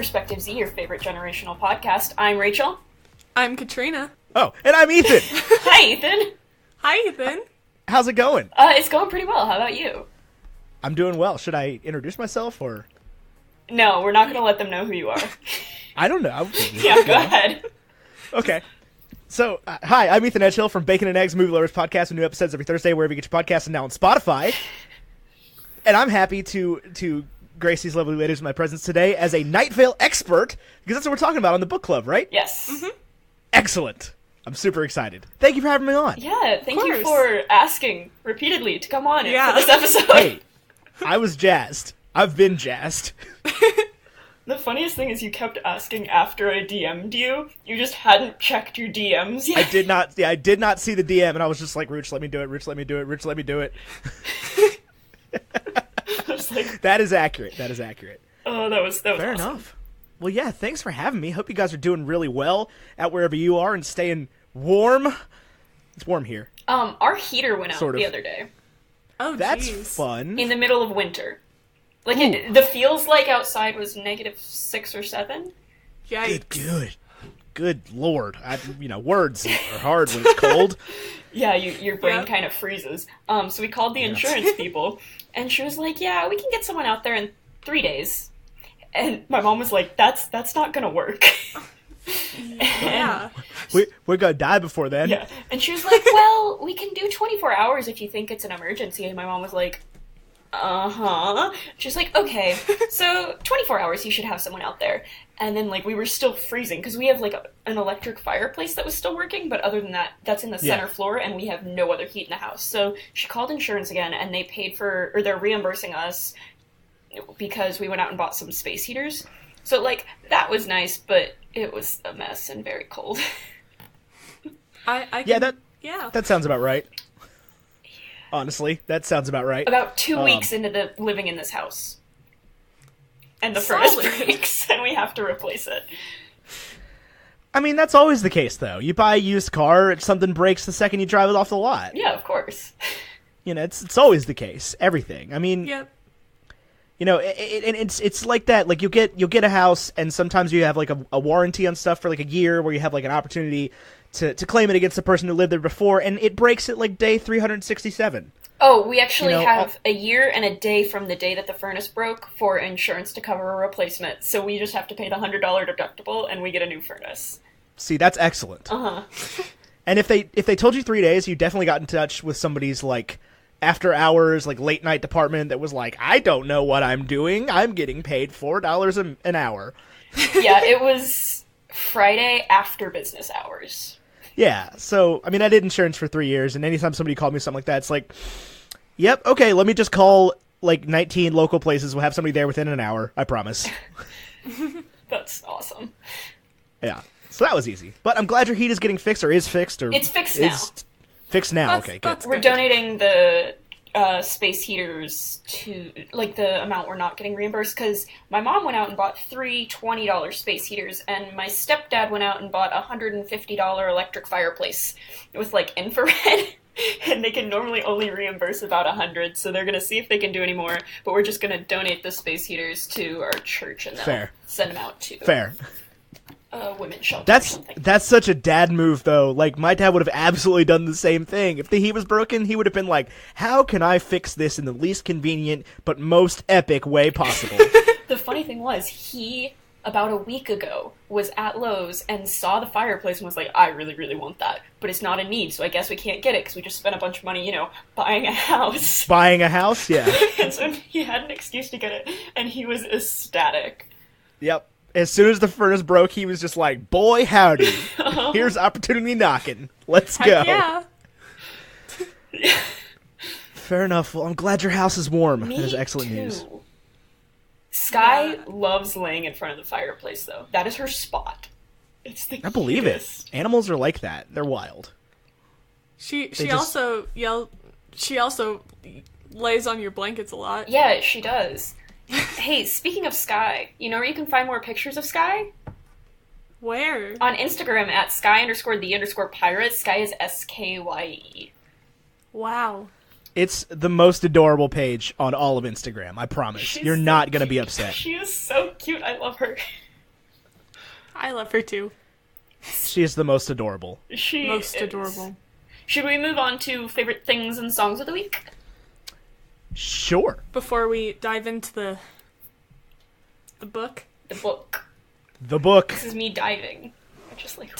Perspective-Z, your favorite generational podcast. I'm Rachel. I'm Katrina. Oh, and I'm Ethan. Hi, Ethan. Hi, Ethan. How's it going? It's going pretty well. How about you? I'm doing well. Should I introduce myself, or? No, we're not going to let them know who you are. I don't know. Yeah, go ahead. Okay. So, hi, I'm Ethan Edghill from Bacon and Eggs Movie Lovers Podcast with new episodes every Thursday wherever you get your podcasts and now on Spotify. And I'm happy to grace these lovely ladies with my presence today as a Night Vale expert, because that's what we're talking about on the book club, right? Yes. Mm-hmm. Excellent. I'm super excited. Thank you for having me on. Yeah, thank you for asking repeatedly to come on for this episode. Hey, I was jazzed. I've been jazzed. The funniest thing is you kept asking after I DM'd you. You just hadn't checked your DMs yet. I did not. Yeah, I did not see the DM, and I was just like, "Rich, let me do it. Rich, let me do it. Rich, let me do it." Like, that is accurate. That is accurate. Oh, that was fair awesome. enough. Well, yeah. Thanks for having me. Hope you guys are doing really well out wherever you are and staying warm. It's warm here. Our heater went out the other day. Oh, that's geez. fun. In the middle of winter. Like, the feels like outside was -6 or 7. Yikes. Good lord. Words are hard when it's cold. Yeah, your brain kind of freezes. So we called the insurance people, and she was like, yeah, we can get someone out there in 3 days. And my mom was like, that's not gonna work. Yeah. We're gonna die before then. Yeah. And she was like, well, we can do 24 hours if you think it's an emergency. And my mom was like, uh-huh. She's like, okay, so 24 hours you should have someone out there. And then, like, we were still freezing, because we have, like, an electric fireplace that was still working, but other than that, that's in the center floor, and we have no other heat in the house. So she called insurance again, and they paid for, or they're reimbursing us, because we went out and bought some space heaters. So, like, that was nice, but it was a mess and very cold. That sounds about right. Honestly, that sounds about right. About 2 weeks into living in this house. And the furnace breaks, and we have to replace it. I mean, that's always the case, though. You buy a used car, something breaks the second you drive it off the lot. Yeah, of course. It's always the case. Everything. I mean, it's like that. Like, you'll get a house, and sometimes you have, like, a warranty on stuff for, like, a year, where you have, like, an opportunity to claim it against the person who lived there before, and it breaks at, like, day 367. Oh, we actually have a year and a day from the day that the furnace broke for insurance to cover a replacement, so we just have to pay the $100 deductible, and we get a new furnace. See, that's excellent. Uh-huh. And if they told you 3 days, you definitely got in touch with somebody's, like, after-hours, like, late-night department that was like, I don't know what I'm doing. I'm getting paid $4 an hour. Yeah, it was Friday after business hours. Yeah, so, I mean, I did insurance for 3 years, and anytime somebody called me something like that, it's like, yep, okay, let me just call, like, 19 local places. We'll have somebody there within an hour, I promise. That's awesome. Yeah, so that was easy. But I'm glad your heat is getting fixed, or is fixed, or... It's fixed now. Fixed now, okay, good. We're donating the space heaters to, like, the amount we're not getting reimbursed, because my mom went out and bought 3 $20 space heaters, and my stepdad went out and bought a $150 electric fireplace with, like, infrared, and they can normally only reimburse about $100, so they're gonna see if they can do any more, but we're just gonna donate the space heaters to our church, and they'll send them out to women's shelter. That's such a dad move, though. Like, my dad would have absolutely done the same thing. If the heat was broken, he would have been like, how can I fix this in the least convenient but most epic way possible? The funny thing was, he, about a week ago, was at Lowe's and saw the fireplace and was like, I really, really want that, but it's not a need, so I guess we can't get it because we just spent a bunch of money, buying a house. Buying a house, yeah. And so he had an excuse to get it, and he was ecstatic. Yep. As soon as the furnace broke, he was just like, boy, howdy. Here's opportunity knocking. Let's go. Yeah. Fair enough. Well, I'm glad your house is warm. Me That is excellent too. news. Sky loves laying in front of the fireplace, though. That is her spot. It's the I believe cutest. it. Animals are like that. They're wild. She also lays on your blankets a lot. Yeah, she does. Hey, speaking of Sky, you know where you can find more pictures of Sky? Where? On Instagram at Sky_the_pirate. Sky is SKYE. Wow. It's the most adorable page on all of Instagram, I promise. You're not going to be upset. She is so cute. I love her. I love her too. She is the most adorable. She Most is. adorable. Should we move on to favorite things and songs of the week? Sure. Before we dive into the book. The book. The book. This is me diving. I'm just like...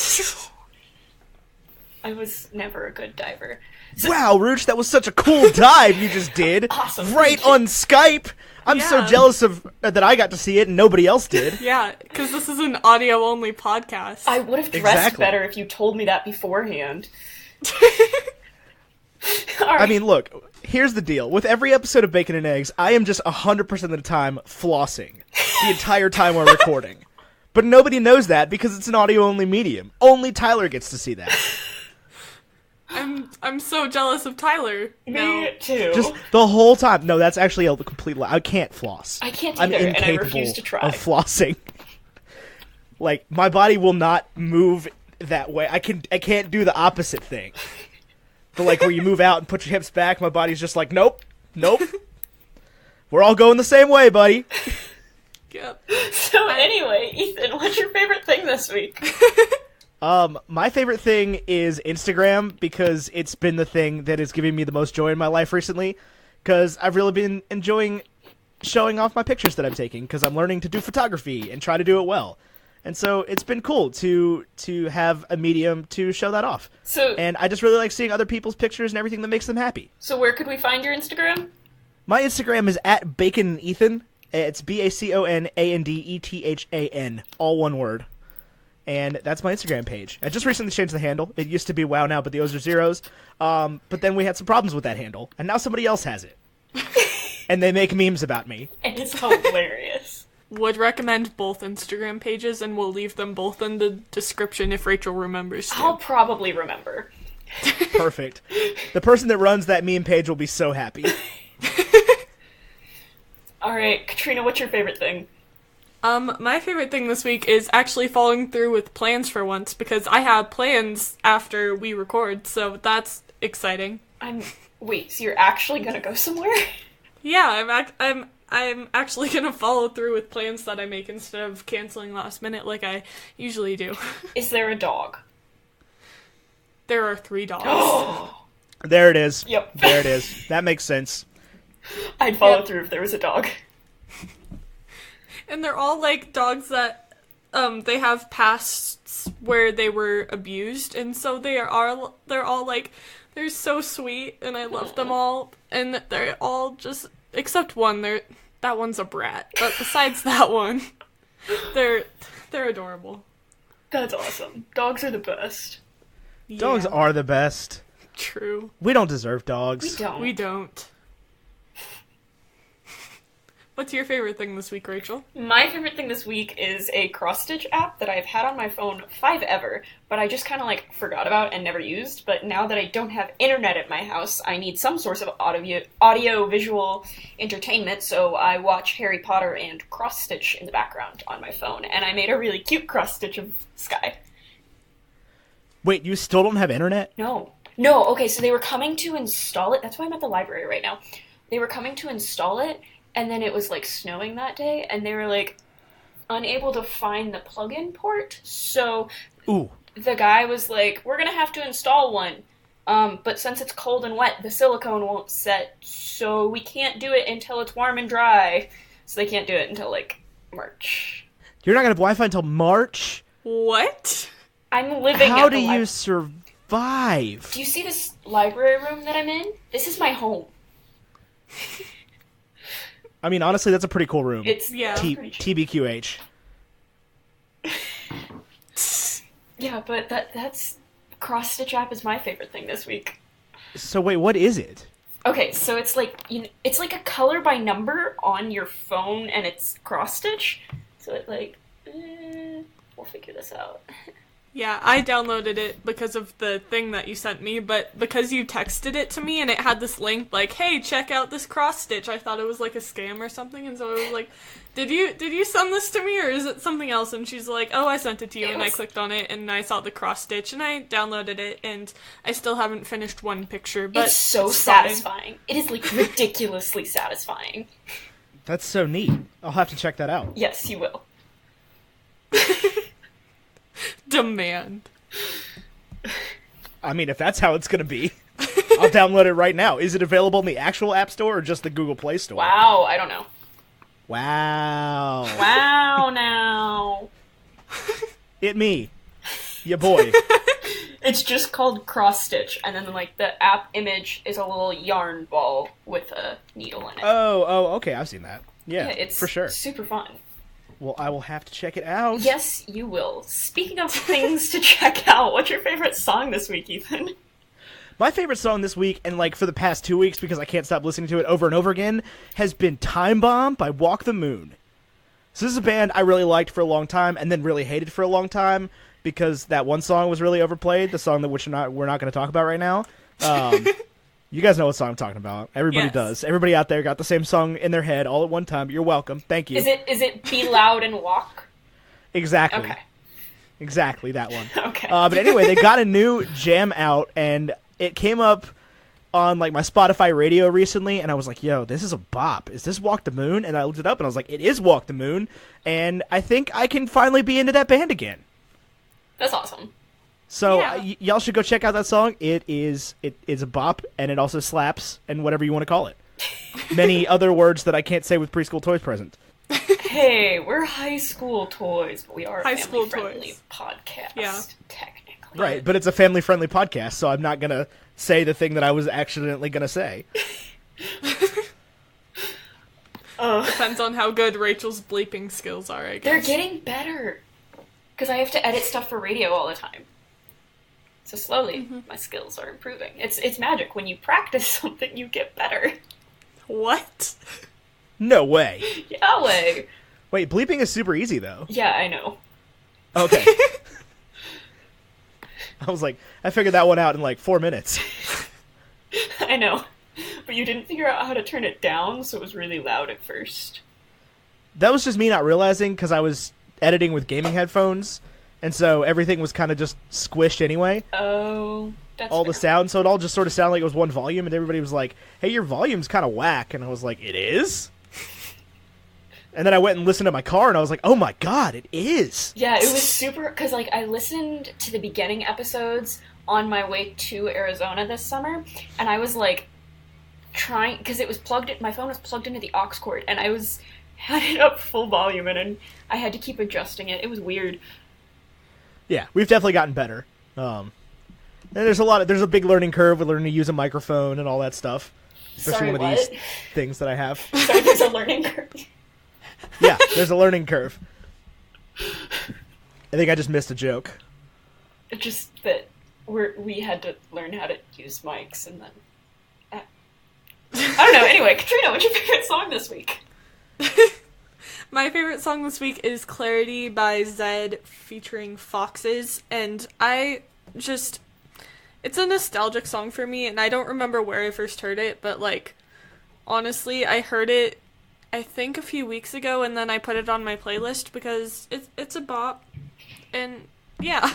I was never a good diver. So, Wow, Rooch, that was such a cool dive you just did. Awesome. Right on Skype. I'm so Yeah. jealous of that I got to see it and nobody else did. Yeah, because this is an audio-only podcast. I would have dressed Exactly. better if you told me that beforehand. I mean, look, here's the deal. With every episode of Bacon and Eggs, I am just 100% of the time flossing the entire time we're recording. But nobody knows that because it's an audio-only medium. Only Tyler gets to see that. I'm so jealous of Tyler. Me too. Just the whole time. No, that's actually a complete lie. I can't floss. I can't I'm either, and I incapable refuse to try. of flossing. Like, my body will not move that way. I can't do the opposite thing. The, like, where you move out and put your hips back, my body's just like, nope. We're all going the same way, buddy. Yep. So anyway, Ethan, what's your favorite thing this week? My favorite thing is Instagram because it's been the thing that is giving me the most joy in my life recently. Because I've really been enjoying showing off my pictures that I'm taking because I'm learning to do photography and try to do it well. And so it's been cool to have a medium to show that off. So, And I just really like seeing other people's pictures and everything that makes them happy. so where could we find your Instagram? My Instagram is at BaconEthan. It's BaconAndEthan, all one word. And that's my Instagram page. I just recently changed the handle. It used to be WoW now, but the O's are zeros. But then we had some problems with that handle, and now somebody else has it. And they make memes about me. And it's hilarious. Would recommend both Instagram pages, and we'll leave them both in the description if Rachel remembers to. I'll probably remember. Perfect. The person that runs that meme page will be so happy. Alright, Katrina, what's your favorite thing? My favorite thing this week is actually following through with plans for once, because I have plans after we record, so that's exciting. Wait, so you're actually gonna go somewhere? Yeah, I'm actually gonna follow through with plans that I make instead of canceling last minute like I usually do. Is there a dog? There are 3 dogs. Oh, There it is. Yep. There it is. That makes sense. I'd follow Yep. through if there was a dog. And they're all like dogs that they have pasts where they were abused, and so they're all like they're so sweet, and I love them all, and they're all just except one. That one's a brat, but besides that one, they're adorable. That's awesome. Dogs are the best. Dogs Yeah, are the best. true. We don't deserve dogs. We don't. We don't. What's your favorite thing this week, Rachel? My favorite thing this week is a cross-stitch app that I've had on my phone forever, but I just kind of forgot about and never used. But now that I don't have internet at my house, I need some source of audio-visual entertainment, so I watch Harry Potter and cross-stitch in the background on my phone, and I made a really cute cross-stitch of Sky. Wait, you still don't have internet? No, okay, so they were coming to install it. That's why I'm at the library right now. They were coming to install it, and then it was snowing that day, and they were unable to find the plug-in port. So Ooh. the guy was like, "We're gonna have to install one, but since it's cold and wet, the silicone won't set, so we can't do it until it's warm and dry." So they can't do it until March. You're not going to have Wi-Fi until March? What? I'm living. How at do the you survive? Do you see this library room that I'm in? This is my home. I mean, honestly, that's a pretty cool room. It's Yeah. pretty chill. TBQH. Yeah, but that's cross stitch app is my favorite thing this week. So wait, what is it? Okay, so it's it's like a color by number on your phone, and it's cross stitch. So it we'll figure this out. Yeah, I downloaded it because of the thing that you sent me, but because you texted it to me and it had this link hey, check out this cross stitch, I thought it was a scam or something, and so I was like, did you send this to me or is it something else? And she's like, oh, I sent it to you, and I clicked on it and I saw the cross stitch and I downloaded it, and I still haven't finished one picture, but It's so it's fine. satisfying. It is ridiculously satisfying. That's so neat. I'll have to check that out. Yes, you will. Demand. I mean, if that's how it's going to be, I'll download it right now. Is it available in the actual App Store or just the Google Play Store? Wow, I don't know. Wow. Wow, now. It me. Ya boy. It's just called Cross Stitch, and then like the app image is a little yarn ball with a needle in it. Oh, okay, I've seen that. Yeah, it's for sure. Super fun. Well, I will have to check it out. Yes, you will. Speaking of things to check out, what's your favorite song this week, Ethan? My favorite song this week, and like for the past 2 weeks, because I can't stop listening to it over and over again, has been Timebomb by Walk the Moon. So this is a band I really liked for a long time, and then really hated for a long time, because that one song was really overplayed, the song that we're not going to talk about right now. You guys know what song I'm talking about. Everybody does. Everybody out there got the same song in their head all at one time. You're welcome. Thank you. Is it Be Loud and Walk? Exactly. Okay. Exactly, that one. Okay. But anyway, they got a new jam out, and it came up on like my Spotify radio recently, and I was like, yo, this is a bop. Is this Walk the Moon? And I looked it up, and I was like, it is Walk the Moon, and I think I can finally be into that band again. That's awesome. So Yeah. y'all should go check out that song. It is a bop, and it also slaps, and whatever you want to call it. Many other words that I can't say with preschool toys present. Hey, we're high school toys, but we are a High school family-friendly toys. podcast, Yeah. technically. Right, but it's a family-friendly podcast, so I'm not going to say the thing that I was accidentally going to say. Depends on how good Rachel's bleeping skills are, I guess. They're getting better. Because I have to edit stuff for radio all the time. So slowly, my skills are improving. It's magic. When you practice something, you get better. What? No way. Yahweh! Wait, bleeping is super easy, though. Yeah, I know. Okay. I was like, I figured that one out in like 4 minutes. I know. But you didn't figure out how to turn it down, so it was really loud at first. That was just me not realizing, because I was editing with gaming headphones, and so everything was kind of just squished anyway. Oh, that's All the fair. sound, so it all just sort of sounded like it was one volume, and everybody was like, hey, your volume's kind of whack, and I was like, it is? And then I went and listened to my car, and I was like, oh my god, it is! Yeah, it was super, because, like, I listened to the beginning episodes on my way to Arizona this summer, and I was, like, trying, because it was plugged in, my phone was plugged into the aux cord, and I had it up full volume, and I had to keep adjusting it. It was weird. Yeah, we've definitely gotten better. And there's a big learning curve with learning to use a microphone and all that stuff. Especially Sorry, one of these things that I have. Sorry, there's a learning curve. Yeah, there's a learning curve. I think I just missed a joke. It's just that we had to learn how to use mics, and then... I don't know. Anyway, Katrina, what's your favorite song this week? My favorite song this week is Clarity by Zedd featuring Foxes, and it's a nostalgic song for me, and I don't remember where I first heard it, but, like, honestly, I heard it, I think, a few weeks ago, and then I put it on my playlist because it's a bop, and, yeah.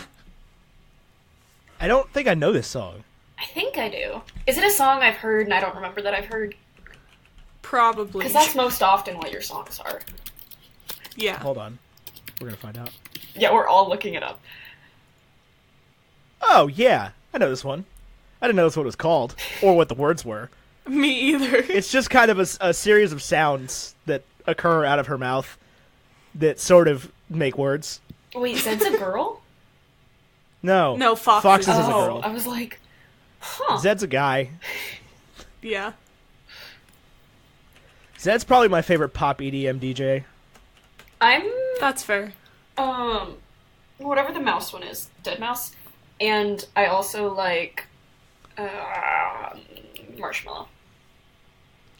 I don't think I know this song. I think I do. Is it a song I've heard and I don't remember that I've heard? Probably. Because that's most often what your songs are. Yeah. Hold on. We're gonna find out. Yeah, we're all looking it up. Oh, yeah. I know this one. I didn't know that's what it was called, or what the words were. Me either. It's just kind of a series of sounds that occur out of her mouth that sort of make words. Wait, Zedd's a girl? No. No, Foxes. Foxes is a Oh, girl. I was like, huh. Zedd's a guy. Yeah. Zedd's probably my favorite pop EDM DJ. That's fair. Whatever the mouse one is, Dead Mouse, and I also like, Marshmallow.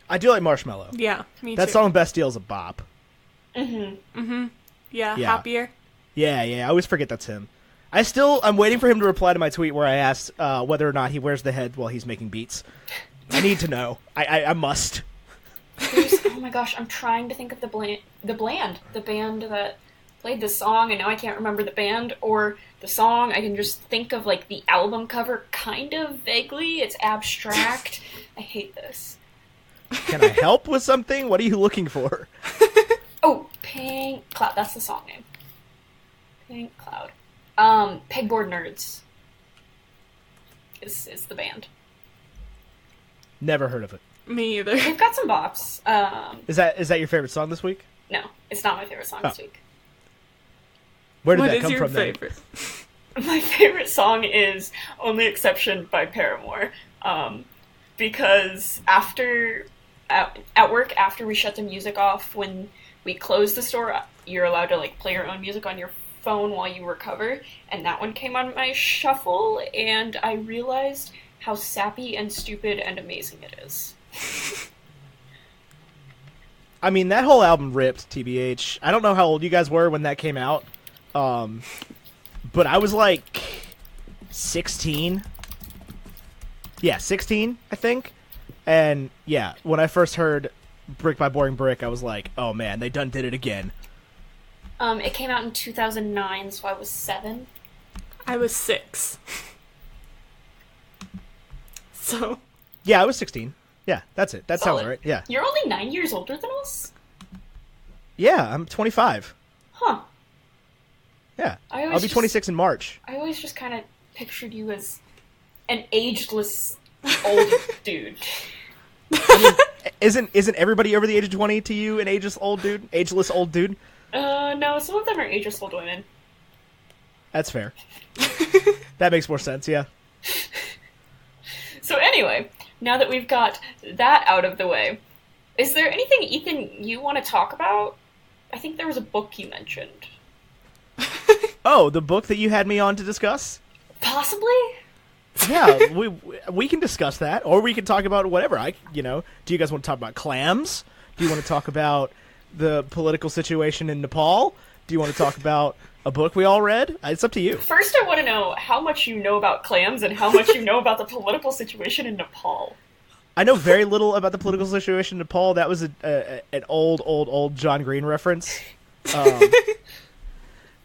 I do like Marshmallow. Yeah, me too. That song Bastille's a bop. Yeah, Yeah. Happier. Yeah, I always forget that's him. I'm waiting for him to reply to my tweet where I asked whether or not he wears the head while he's making beats. I need to know. I must. Oh my gosh, I'm trying to think of the band that played this song, and now I can't remember the band or the song. I can just think of, like, the album cover kind of vaguely. It's abstract. I hate this. Can I help with something? What are you looking for? Oh, Pink Cloud. That's the song name. Pink Cloud. Pegboard Nerds is the band. Never heard of it. Me either. They've got some bops. Is that your favorite song this week? No, it's not my favorite song this week. Where did What that is come your from then? favorite? My favorite song is Only Exception by Paramore. Because at work, after we shut the music off, when we close the store, you're allowed to like play your own music on your phone while you recover, and that one came on my shuffle, and I realized how sappy and stupid and amazing it is. I mean, that whole album ripped, TBH. I don't know how old you guys were when that came out, but I was like 16. Yeah, 16, I think. And yeah, when I first heard Brick by Boring Brick, I was like, oh man, they done did it again. It came out in 2009, so I was 7. I was 6. So. Yeah, I was 16. Yeah, that's it. That sounds Solid. right. Yeah. You're only 9 years older than us? Yeah, I'm 25. Huh. Yeah. I'll I'll be 26 in March. I always just kind of pictured you as an ageless old dude. I mean, isn't everybody over the age of 20 to you an ageless old dude? Ageless old dude? No, some of them are ageless old women. That's fair. That makes more sense, yeah. So anyway, now that we've got that out of the way, is there anything, Ethan, you want to talk about? I think there was a book you mentioned. Oh, the book that you had me on to discuss? Possibly? Yeah, we can discuss that, or we can talk about whatever. Do you guys want to talk about clams? Do you want to talk about the political situation in Nepal? Do you want to talk about a book we all read? It's up to you. First, I want to know how much you know about clams and how much you know about the political situation in Nepal. I know very little about the political situation in Nepal. That was an old John Green reference.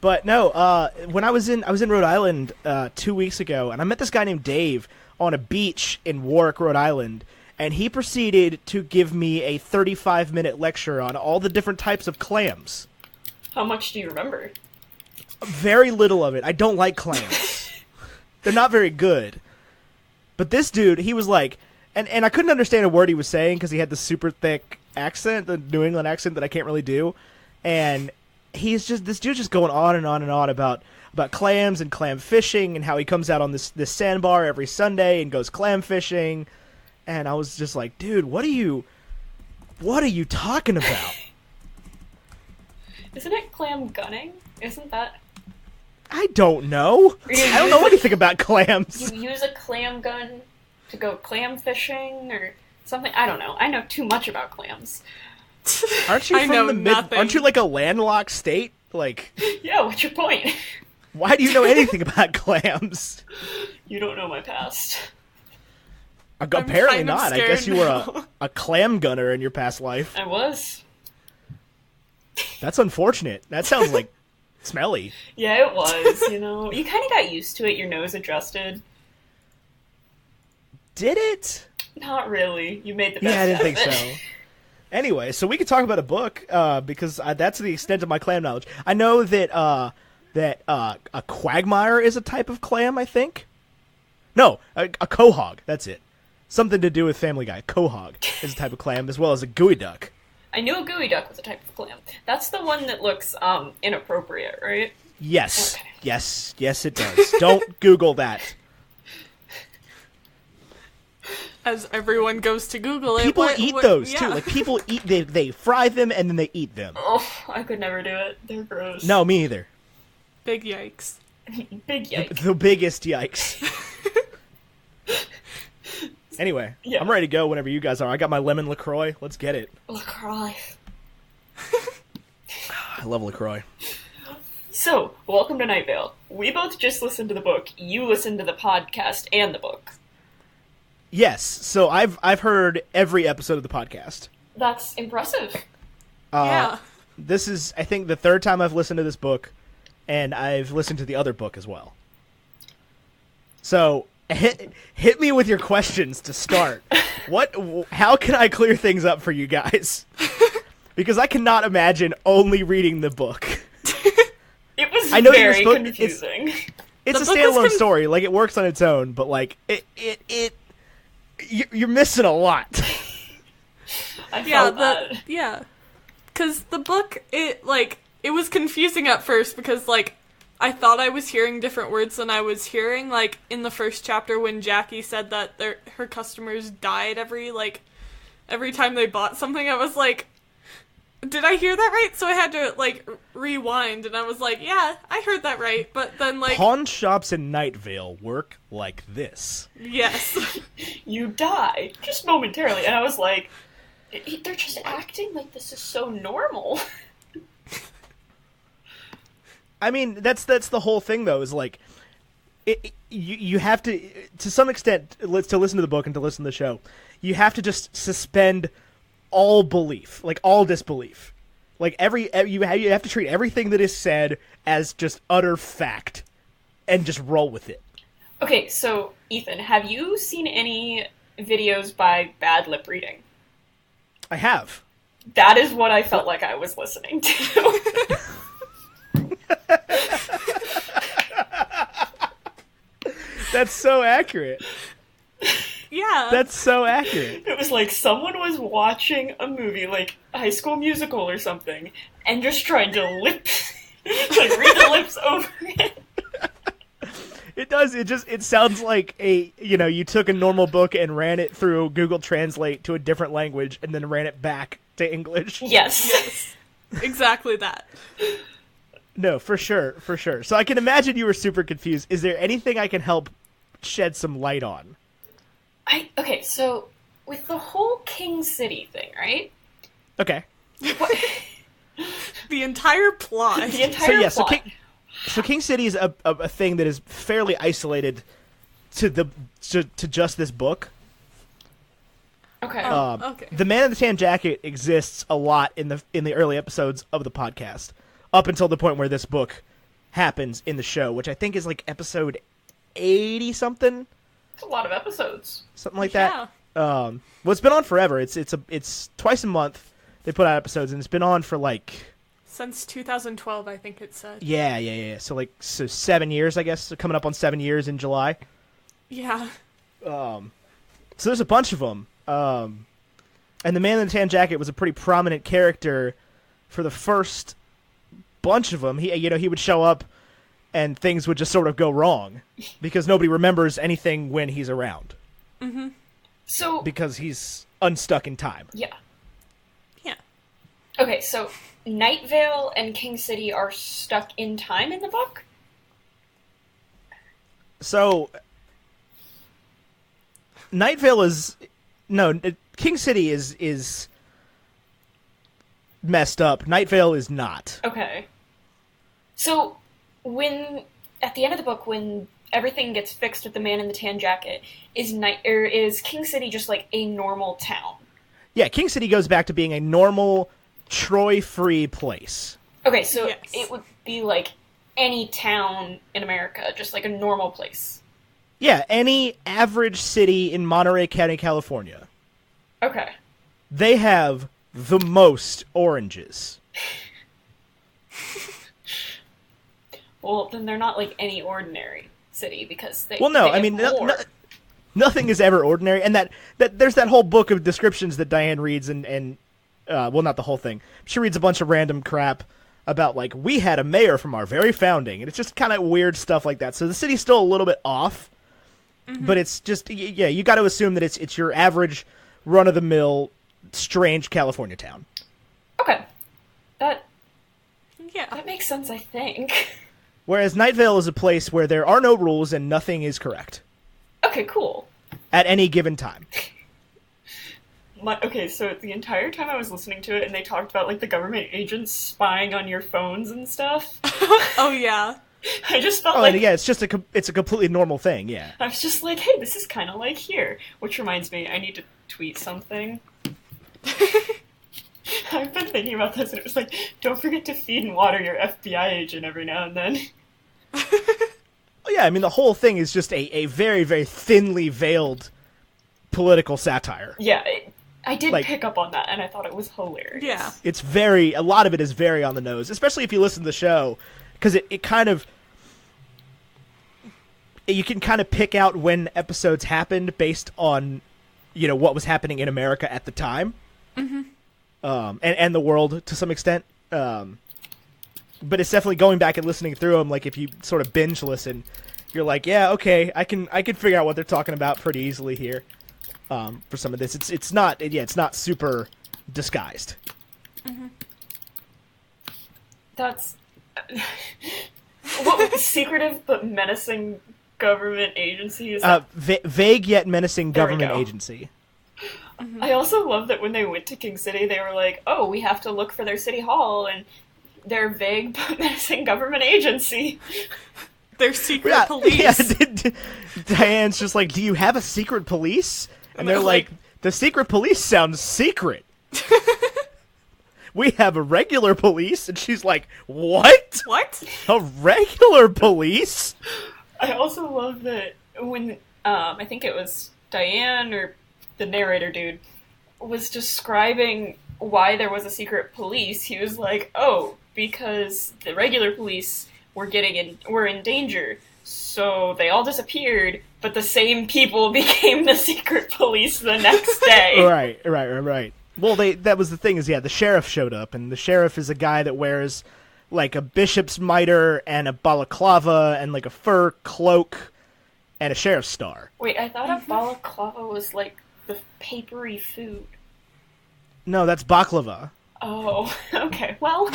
But no, when I was in Rhode Island 2 weeks ago, and I met this guy named Dave on a beach in Warwick, Rhode Island, and he proceeded to give me a 35-minute lecture on all the different types of clams. How much do you remember? Very little of it. I don't like clams. They're not very good. But this dude, he was like, and I couldn't understand a word he was saying because he had this super thick accent, the New England accent that I can't really do, and this dude's just going on and on and on about clams and clam fishing and how he comes out on this sandbar every Sunday and goes clam fishing, and I was just like, dude, what are you talking about? Isn't it clam gunning? Isn't that... I don't know. I don't know anything about clams. You use a clam gun to go clam fishing or something? I don't know. I know too much about clams. Aren't you I from know the nothing. Aren't you like a landlocked state? Like, Yeah, what's your point? why do you know anything about clams? You don't know my past. Apparently kind of not. I guess you were scared a clam gunner in your past life. I was. That's unfortunate. That sounds like smelly. Yeah, it was, You kind of got used to it. Your nose adjusted. Did it? Not really. You made the best Yeah, I didn't out think of it. so. Anyway, so we could talk about a book because that's the extent of my clam knowledge. I know that a quagmire is a type of clam, I think. No, a quahog. That's it. Something to do with Family Guy. Quahog is a type of clam, as well as a gooey duck. I knew a gooey duck was a type of clam. That's the one that looks inappropriate, right? Yes. Okay. Yes, it does. Don't Google that. As everyone goes to Google it. People eat those, yeah. too. Like, people eat, they fry them, and then they eat them. Oh, I could never do it. They're gross. No, me either. Big yikes. Big yikes. The biggest yikes. Anyway, Yeah. I'm ready to go whenever you guys are. I got my lemon LaCroix. Let's get it. LaCroix. I love LaCroix. So, welcome to Night Vale. We both just listened to the book. You listened to the podcast and the book. Yes, so I've heard every episode of the podcast. That's impressive. Yeah. This is, I think, the third time I've listened to this book, and I've listened to the other book as well. So, hit me with your questions to start. How can I clear things up for you guys? Because I cannot imagine only reading the book. It was was I know you're very supposed- confusing. It's The a book was standalone story. Like, it works on its own, but, like, you're missing a lot. I felt that. Yeah. Because the book, it was confusing at first because, like, I thought I was hearing different words than I was hearing. Like, in the first chapter when Jackie said that her customers died every time they bought something, I was like, did I hear that right? So I had to, like, rewind, and I was like, yeah, I heard that right. But then, like... Pawn shops in Night Vale work like this. Yes. You die, just momentarily. And I was like, they're just acting like this is so normal. I mean, that's the whole thing, though, is, like, you have to some extent, to listen to the book and to listen to the show, you have to just suspend all belief, like all disbelief. Like you have to treat everything that is said as just utter fact and just roll with it. Okay, so Ethan, have you seen any videos by bad lip reading? I have. That is what I felt like I was listening to. That's so accurate. Yeah. That's so accurate. It was like someone was watching a movie, like High School Musical or something, and just trying to read the lips over it. It does. It sounds like you took a normal book and ran it through Google Translate to a different language and then ran it back to English. Yes. Exactly that. No, for sure. So I can imagine you were super confused. Is there anything I can help shed some light on? Okay, so with the whole King City thing, right? Okay. What? The entire plot. The entire plot. So King City is a thing that is fairly isolated to just this book. Okay. Okay. The Man in the Tan Jacket exists a lot in the early episodes of the podcast, up until the point where this book happens in the show, which I think is like episode 80 something. It's a lot of episodes. Something like that. Well, it's been on forever. It's twice a month they put out episodes, and it's been on for like since 2012, I think it said. Yeah. So 7 years, I guess. So coming up on 7 years in July. Yeah. So there's a bunch of them. And the Man in the Tan Jacket was a pretty prominent character for the first bunch of them. He would show up, and things would just sort of go wrong because nobody remembers anything when he's around. Mm-hmm. So because he's unstuck in time. Yeah. Yeah. Okay, so Night Vale and King City are stuck in time in the book? So Night Vale is King City is messed up. Night Vale is not. Okay. So at the end of the book, when everything gets fixed with the Man in the Tan Jacket, is King City just like a normal town? Yeah, King City goes back to being a normal Troy-free place. Okay, so yes. It would be like any town in America, just like a normal place. Yeah, any average city in Monterey County, California. Okay. They have the most oranges. Well, then they're not like any ordinary city because they. Well, no, they I mean, have nothing is ever ordinary, and that there's that whole book of descriptions that Diane reads, and well, not the whole thing. She reads a bunch of random crap about like we had a mayor from our very founding, and it's just kind of weird stuff like that. So the city's still a little bit off, but it's just you got to assume that it's your average run of the mill strange California town. Okay, that Yeah. makes sense. I think. Whereas Night Vale is a place where there are no rules and nothing is correct Okay, cool. at any given time. Okay, so the entire time I was listening to it, and they talked about like the government agents spying on your phones and stuff. Oh yeah. I just felt Oh, like and yeah, it's a completely normal thing. Yeah. I was just like, hey, this is kind of like here. Which reminds me, I need to tweet something. I've been thinking about this, and it was like, don't forget to feed and water your FBI agent every now and then. Well, yeah, I mean, the whole thing is just a very, very thinly veiled political satire. Yeah, I did Like- pick up on that, and I thought it was hilarious. Yeah. A lot of it is very on the nose, especially if you listen to the show, because it kind of, you can kind of pick out when episodes happened based on, what was happening in America at the time, and the world to some extent. But it's definitely going back and listening through them. Like if you sort of binge listen, you're like, yeah, okay, I can figure out what they're talking about pretty easily here. For some of this, it's not super disguised. Mm-hmm. That's what secretive but menacing government agency is that? Vague yet menacing There we government go. agency. I also love that when they went to King City, they were like, "Oh, we have to look for their city hall and their vague but menacing government agency." Their secret police. Yeah, Diane's just like, "Do you have a secret police?" And they're like, "The secret police sounds secret." We have a regular police, and she's like, "What? What? A regular police?" I also love that when I think it was Diane or the narrator dude was describing why there was a secret police, he was like, "Oh, because the regular police were in danger, so they all disappeared, but the same people became the secret police the next day." Right. Well, that was the thing is, the sheriff showed up, and the sheriff is a guy that wears like a bishop's mitre and a balaclava and like a fur cloak and a sheriff's star. Wait, I thought a balaclava was like the papery food. No, that's baklava. Oh, okay. Well,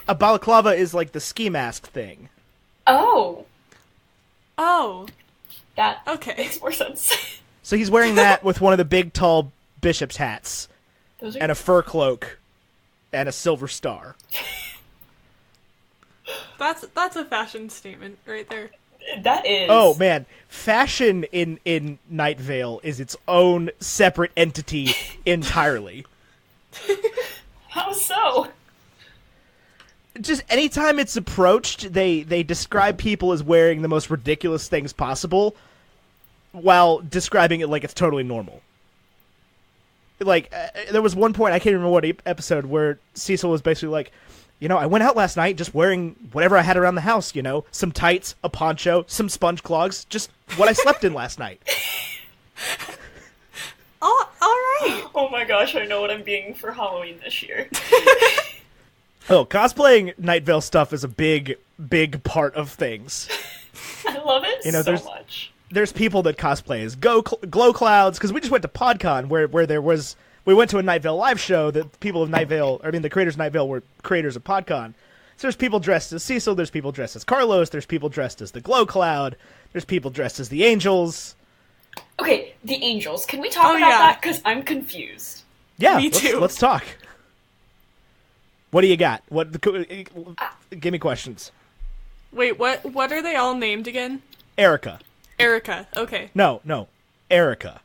A balaclava is like the ski mask thing. oh, that Okay. makes more sense. So he's wearing that with one of the big, tall bishop's hats Those and a fur cloak and a silver star. That's a fashion statement right there. That is. Oh man, fashion in Night Vale is its own separate entity entirely. How so? Just anytime it's approached, they describe people as wearing the most ridiculous things possible, while describing it like it's totally normal. Like there was one point, I can't remember what episode, where Cecil was basically like, I went out last night just wearing whatever I had around the house, some tights, a poncho, some sponge clogs, just what I slept in last night. Oh, all right. Oh my gosh, I know what I'm being for Halloween this year. Oh, cosplaying Night Vale stuff is a big, big part of things. I love it so much. There's people that cosplay as glow clouds, because we just went to PodCon where there was. We went to a Night Vale live show that people of Night Vale, the creators of Night Vale were creators of PodCon. So there's people dressed as Cecil, there's people dressed as Carlos, there's people dressed as the Glow Cloud, there's people dressed as the Angels. Okay, the Angels. Can we talk about yeah. that? Because I'm confused. Yeah, Me too. Let's talk. What do you got? Give me questions. Wait, what are they all named again? Erica. Erica. Okay. No, Erica.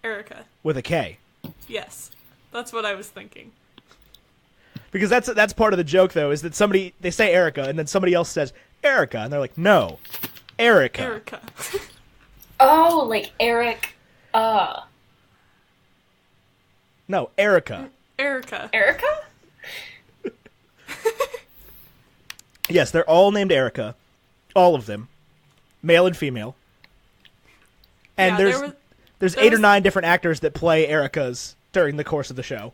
Erica. With a K. Yes. That's what I was thinking. Because that's part of the joke, though, is that they say Erica, and then somebody else says Erica, and they're like, no, Erica. Erica. Oh, like Eric. No, Erica. Erica. Erica? Yes, they're all named Erica. All of them. Male and female. And Yeah, there's there 8 or was- 9 different actors that play Ericas during the course of the show.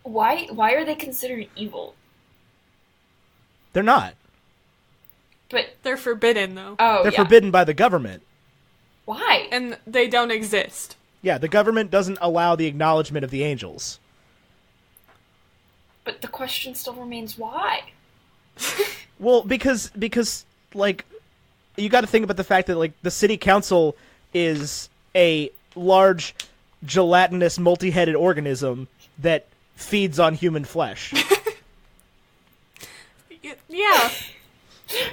Why are they considered evil? They're not. But, They're forbidden, though. oh, They're yeah. forbidden by the government. Why? And they don't exist. Yeah, the government doesn't allow the acknowledgement of the angels. But the question still remains why? Well, because like, you got to think about the fact that, like, the city council is a large, gelatinous, multi-headed organism that feeds on human flesh. Yeah.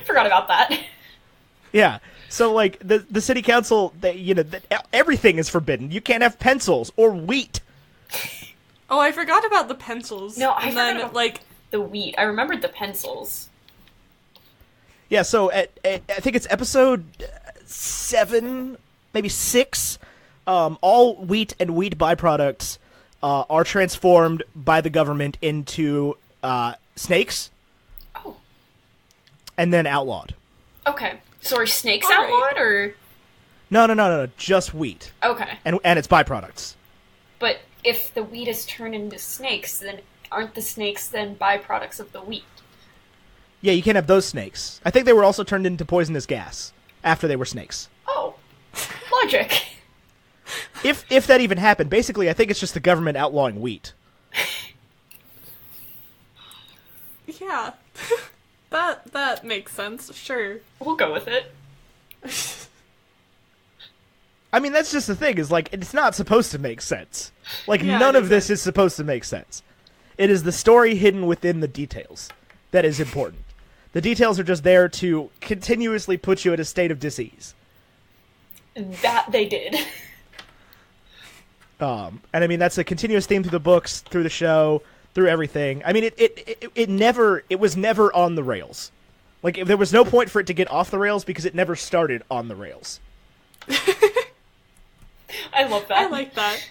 Forgot about that. Yeah. So, like, the city council, everything is forbidden. You can't have pencils or wheat. Oh, I forgot about the pencils. No, I and forgot then, about like, the wheat. I remembered the pencils. Yeah, so I think it's episode 7, maybe 6, all wheat and wheat byproducts are transformed by the government into snakes. Oh. and then outlawed. Okay. So are snakes All right. outlawed, or... No, just wheat. Okay. And its byproducts. But if the wheat is turned into snakes, then aren't the snakes then byproducts of the wheat? Yeah, you can't have those snakes. I think they were also turned into poisonous gas after they were snakes. Oh. Logic. If that even happened, basically I think it's just the government outlawing wheat. Yeah. That makes sense, sure. We'll go with it. I mean, that's just the thing, is like, it's not supposed to make sense. Like, Yeah, none it of this isn't. is supposed to make sense. It is the story hidden within the details that is important. The details are just there to continuously put you at a state of dis-ease. That they did. And I mean, that's a continuous theme through the books, through the show, through everything. I mean, it was never on the rails. Like, there was no point for it to get off the rails because it never started on the rails. I love that. I like that.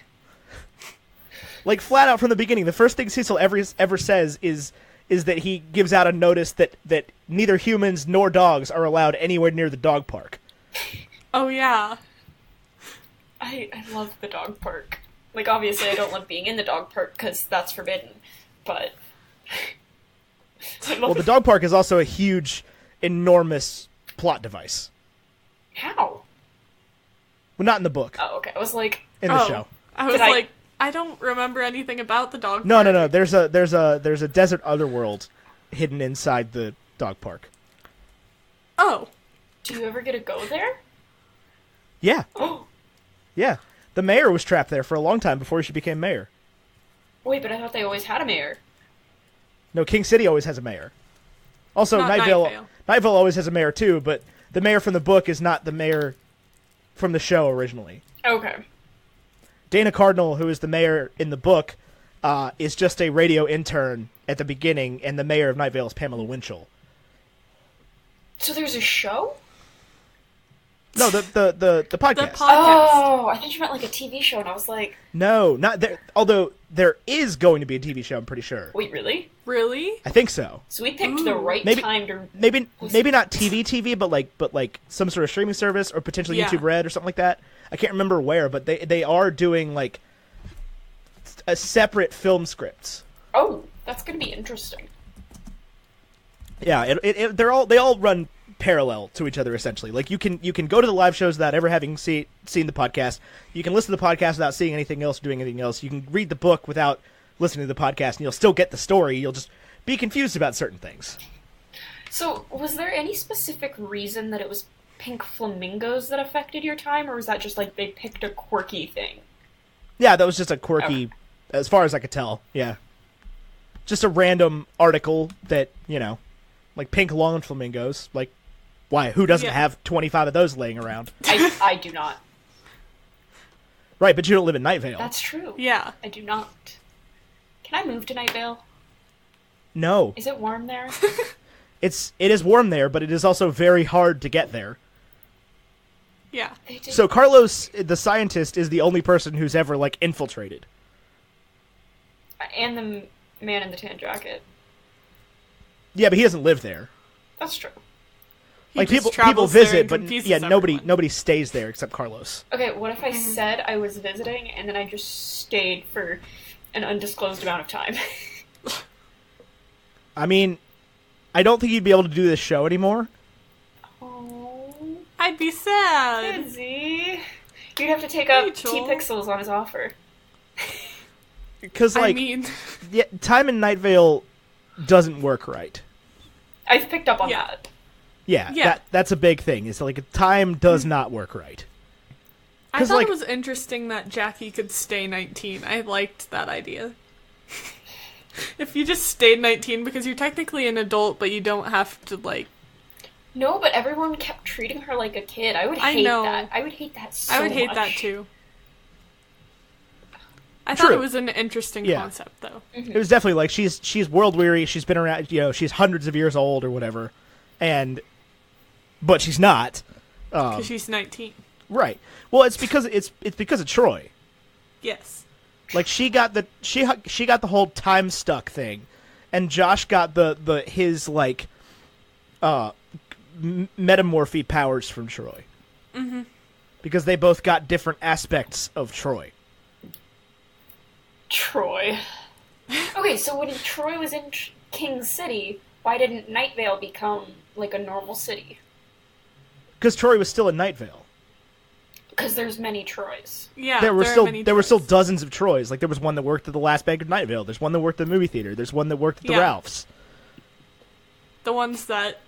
Like, flat out from the beginning, the first thing Cecil ever says is that he gives out a notice that neither humans nor dogs are allowed anywhere near the dog park. Oh, yeah. I love the dog park. Like, obviously I don't love being in the dog park because that's forbidden, but... I love Well, the dog park is also a huge, enormous plot device. How? Well, not in the book. Oh, okay. I was like... In the show. I was Did I- like, I don't remember anything about the dog No. park. There's a desert otherworld hidden inside the dog park. Oh. Do you ever get to go there? Yeah, Oh, yeah. The mayor was trapped there for a long time before she became mayor. wait, but I thought they always had a mayor. No, King City always has a mayor. Also, Not Nightvale. Nightvale always has a mayor too, but the mayor from the book is not the mayor from the show originally. Okay. Dana Cardinal, who is the mayor in the book, is just a radio intern at the beginning, and the mayor of Nightvale is Pamela Winchell. So there's a show? No, the podcast. Oh, I thought you meant like a TV show, and I was like, No, not there. Although there is going to be a TV show, I'm pretty sure. wait, really? Really? I think so. So we picked the right Maybe- time to... Maybe not TV, but like some sort of streaming service or potentially Yeah. YouTube Red or something like that. I can't remember where, but they are doing like a separate film scripts. Oh, that's gonna be interesting. Yeah, they all run parallel to each other essentially. Like you can go to the live shows without ever having seen the podcast. You can listen to the podcast without seeing anything else or doing anything else. You can read the book without listening to the podcast, and you'll still get the story. You'll just be confused about certain things. So, was there any specific reason that it was pink flamingos that affected your time, or was that just like they picked a quirky thing? Yeah, that was just a quirky, as far as I could tell. Yeah, just a random article that like pink lawn flamingos. Like, why? Who doesn't Yeah. have 25 of those laying around? I do not. Right, but you don't live in Nightvale. That's true. Yeah. I do not. Can I move to Nightvale? No, Is it warm there? it is warm there, but it is also very hard to get there. Yeah. They did. So Carlos, the scientist, is the only person who's ever like infiltrated. And the man in the tan jacket. Yeah, but he doesn't live there. That's true. He Like just people travels there visit, and but confuses yeah, everyone. nobody stays there except Carlos. Okay, what if I said I was visiting and then I just stayed for an undisclosed amount of time? I mean, I don't think you'd be able to do this show anymore. Oh, I'd be sad. Izzy. You'd have to take up Rachel. T-Pixels on his offer. Because, like, I mean, yeah, time in Night Vale doesn't work right. I've picked up on Yeah. that. Yeah. That's a big thing. Is like time does not work right. I 'Cause, thought like- it was interesting that Jackie could stay 19. I liked that idea. If you just stayed 19, because you're technically an adult, but you don't have to, like... No, but everyone kept treating her like a kid. I would I hate know. that. I would hate that so I would hate much. that, too. I thought True. it was an interesting Yeah. concept, though. It was definitely like she's world weary. She's been around. She's hundreds of years old or whatever, but she's not. Because she's 19. Right. Well, it's because of Troy. Yes. Like she got the whole time stuck thing, and Josh got his like metamorphy powers from Troy. Mm-hmm. Because they both got different aspects of Troy. Troy. Okay, so when Troy was in King City, why didn't Night Vale become, like, a normal city? Because Troy was still in Night Vale. Because there's many Troys. Yeah, there were Troys. still dozens of Troys. Like, there was one that worked at the Last Bank of Night Vale. There's one that worked at the movie theater. There's one that worked at the Ralphs. The ones that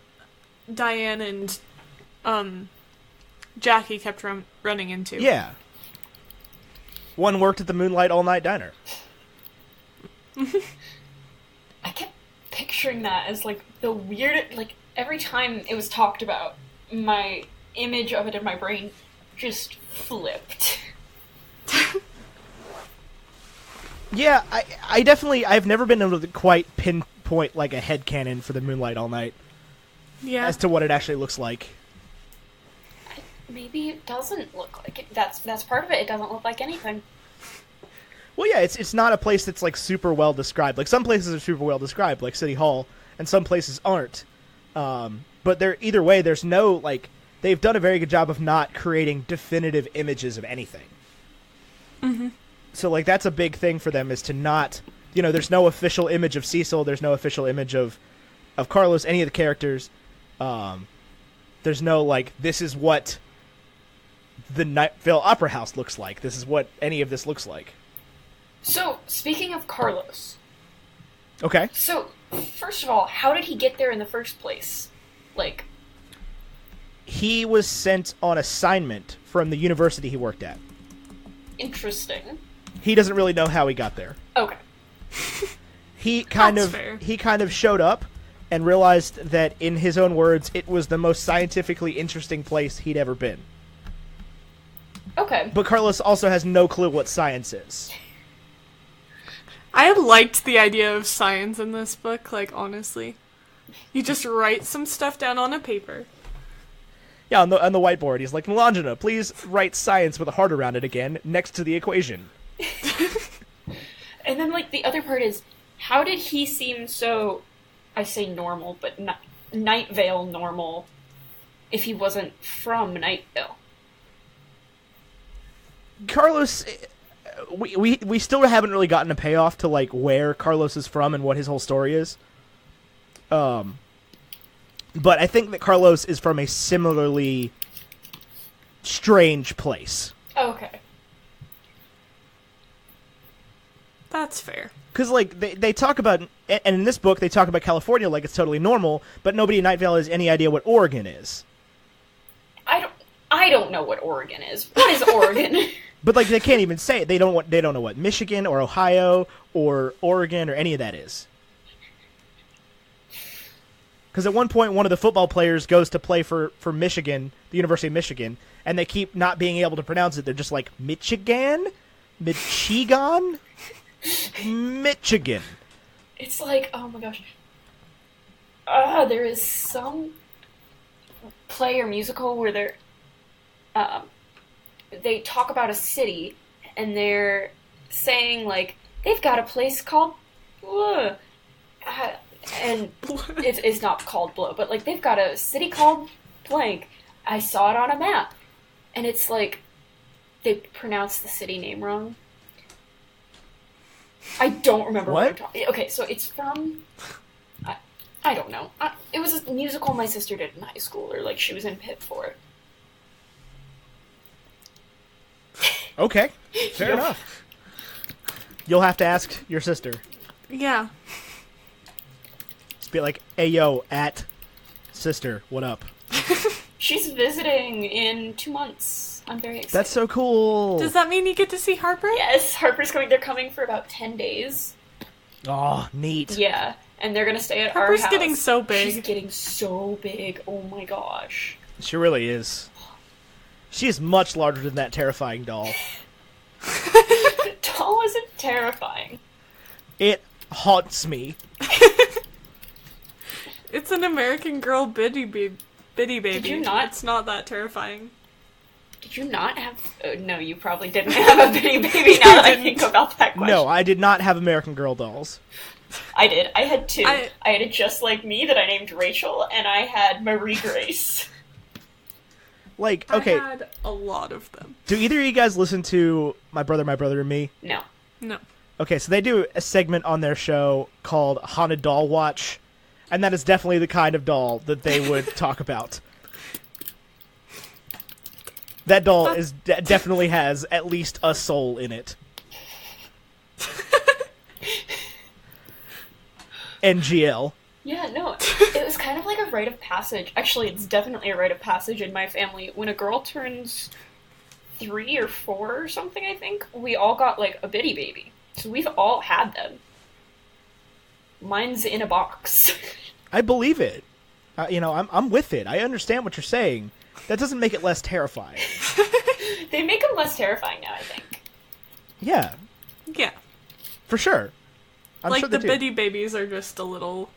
Diane and Jackie kept running into. Yeah. One worked at the Moonlight All Night Diner. I kept picturing that as, like, the weird... Like, every time it was talked about, my image of it in my brain just flipped. Yeah, I've never been able to quite pinpoint, like, a headcanon for the Moonlight All Night. Yeah. As to what it actually looks like. Maybe it doesn't look like it. That's part of it. It doesn't look like anything. Well, yeah, it's not a place that's, like, super well described. Like, some places are super well described, like City Hall, and some places aren't. But either way, there's no, like, they've done a very good job of not creating definitive images of anything. Mm-hmm. So, like, that's a big thing for them, is to not, there's no official image of Cecil, there's no official image of Carlos, any of the characters. There's no, like, this is what the Night Vale Opera House looks like. This is what any of this looks like. So, speaking of Carlos. Okay. So, first of all, how did he get there in the first place? Like... He was sent on assignment from the university he worked at. Interesting. He doesn't really know how he got there. Okay. He kind fair. of showed up and realized that, in his own words, it was the most scientifically interesting place he'd ever been. Okay. But Carlos also has no clue what science is. I liked the idea of science in this book, like, honestly. You just write some stuff down on a paper. Yeah, on the whiteboard, he's like, Melangina, please write science with a heart around it again, next to the equation. And then, like, the other part is, how did he seem so, I say normal, but not Night Vale normal, if he wasn't from Night Vale? Carlos, we still haven't really gotten a payoff to, like, where Carlos is from and what his whole story is. But I think that Carlos is from a similarly strange place. Okay. That's fair. Because, like, they talk about, and in this book, they talk about California like it's totally normal, but nobody in Night Vale has any idea what Oregon is. I don't know what Oregon is. What is Oregon? But, like, they can't even say it. They don't know what Michigan or Ohio or Oregon or any of that is. Because at one point, one of the football players goes to play for Michigan, the University of Michigan, and they keep not being able to pronounce it. They're just like, Michigan? Michigan? Michigan. It's like, oh my gosh. There is some play or musical where they talk about a city, and they're saying, like, they've got a place called... and it's not called Blow, but, like, they've got a city called blank. I saw it on a map. And it's like, they pronounce the city name wrong. I don't remember what I'm talking... Okay, so it's from... I don't know. It was a musical my sister did in high school, or, like, she was in Pitt for it. Okay, fair enough. You'll have to ask your sister. Yeah. Be like, hey, yo, sister, what up? She's visiting in 2 months. I'm very excited. That's so cool. Does that mean you get to see Harper? Yes, Harper's coming. They're coming for about 10 days. Oh, neat. Yeah, and they're going to stay at Harper's our house. getting so big. She's getting so big. Oh my gosh. She really is. She is much larger than that terrifying doll. The doll isn't terrifying. It haunts me. It's an American Girl bitty baby. Did you not? It's not that terrifying. Did you not have... no, you probably didn't have a bitty baby now that I think about that question. No, I did not have American Girl dolls. I did. I had two. I had a Just Like Me that I named Rachel, and I had Marie Grace. Like, okay, I had a lot of them. do either of you guys listen to My Brother and Me? No. No. Okay, so they do a segment on their show called Haunted Doll Watch, and that is definitely the kind of doll that they would talk about. That doll definitely has at least a soul in it. NGL. Yeah, no, it was kind of like a rite of passage. Actually, it's definitely a rite of passage in my family. When a girl turns 3 or 4 or something, I think, we all got, like, a bitty baby. So we've all had them. Mine's in a box. I believe it. I'm with it. I understand what you're saying. That doesn't make it less terrifying. They make them less terrifying now, I think. Yeah, Yeah. for sure. I'm Like, sure the they do. bitty babies are just a little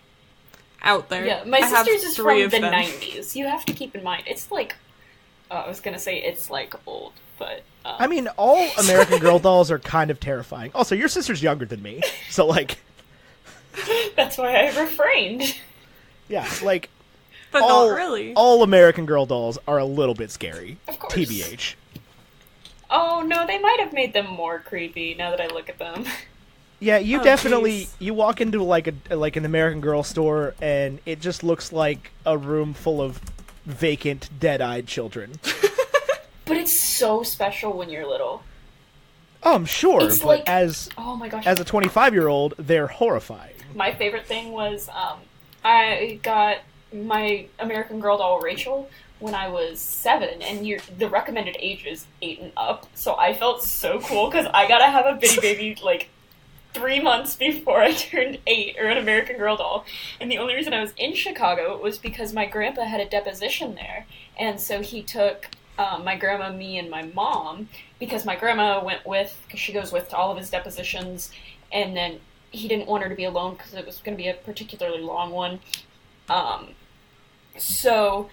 out there. Yeah, my I have sister's is 3 from of the them. 90s. You have to keep in mind, it's like... I was gonna say it's, like, old, but... I mean, all American Girl dolls are kind of terrifying. Also, your sister's younger than me, so, like... That's why I refrained. Yeah, like... But all, not really. All American Girl dolls are a little bit scary. Of course. TBH. Oh, no, they might have made them more creepy, now that I look at them. Yeah, you Oh, definitely... geez. You walk into, like an American Girl store, and it just looks like a room full of vacant, dead-eyed children. But it's so special when you're little. Oh, I'm sure, It's but like- as Oh my gosh. a 25-year-old, they're horrifying. My favorite thing was, I got my American Girl doll Rachel when I was 7, and the recommended age is 8 and up, so I felt so cool, because I gotta have a bitty baby, like, 3 months before I turned 8, or an American Girl doll. And the only reason I was in Chicago was because my grandpa had a deposition there, and so he took my grandma, me, and my mom, because my grandma went with, because she goes with to all of his depositions, and then he didn't want her to be alone because it was going to be a particularly long one. So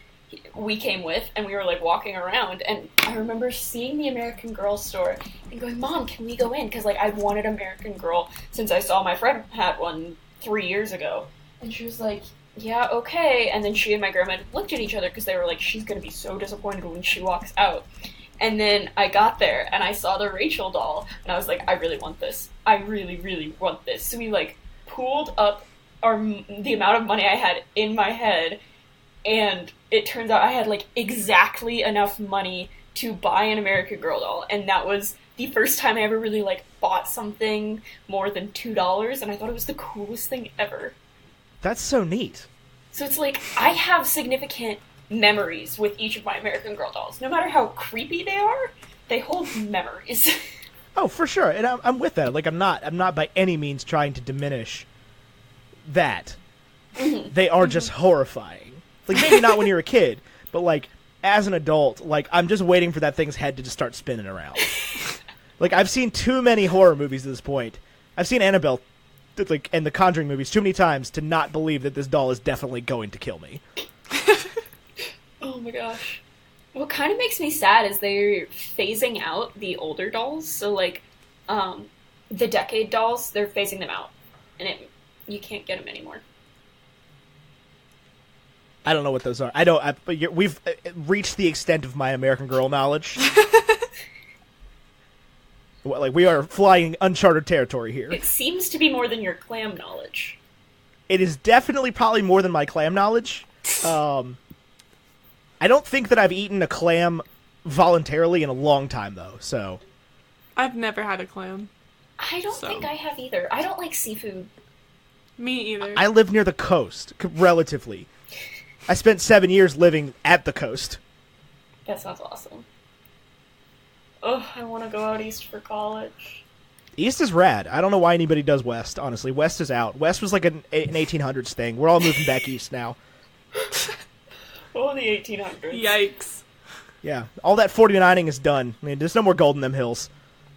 we came with, and we were, like, walking around, and I remember seeing the American Girl store and going, Mom, can we go in? Because, like, I've wanted American Girl since I saw my friend had one 3 years ago. And she was like, yeah, okay. And then she and my grandma looked at each other because they were like, she's going to be so disappointed when she walks out. And then I got there, and I saw the Rachel doll, and I was like, I really want this. I really, really want this. So we, like, pooled up the amount of money I had in my head, and it turns out I had, like, exactly enough money to buy an American Girl doll, and that was the first time I ever really, like, bought something more than $2, and I thought it was the coolest thing ever. That's so neat. So it's like, I have significant memories with each of my American Girl dolls. No matter how creepy they are, they hold memories. Oh, for sure, and I'm with that. Like, I'm not by any means trying to diminish that. Mm-hmm. They are just horrifying. Like, maybe not when you're a kid, but, like, as an adult, like, I'm just waiting for that thing's head to just start spinning around. Like, I've seen too many horror movies at this point. I've seen Annabelle, like, and the Conjuring movies too many times to not believe that this doll is definitely going to kill me. Oh my gosh. What kind of makes me sad is they're phasing out the older dolls. So, like, the Decade dolls, they're phasing them out. And you can't get them anymore. I don't know what those are. But we've reached the extent of my American Girl knowledge. Like, we are flying uncharted territory here. It seems to be more than your clam knowledge. It is definitely probably more than my clam knowledge. I don't think that I've eaten a clam voluntarily in a long time, though, so... I've never had a clam. I don't think I have either. I don't like seafood. Me either. I live near the coast, relatively. I spent 7 years living at the coast. That sounds awesome. Oh, I want to go out east for college. East is rad. I don't know why anybody does West, honestly. West is out. West was like an 1800s thing. We're all moving back east now. Oh, the 1800s. Yikes. Yeah, all that 49ing is done. I mean, there's no more gold in them hills.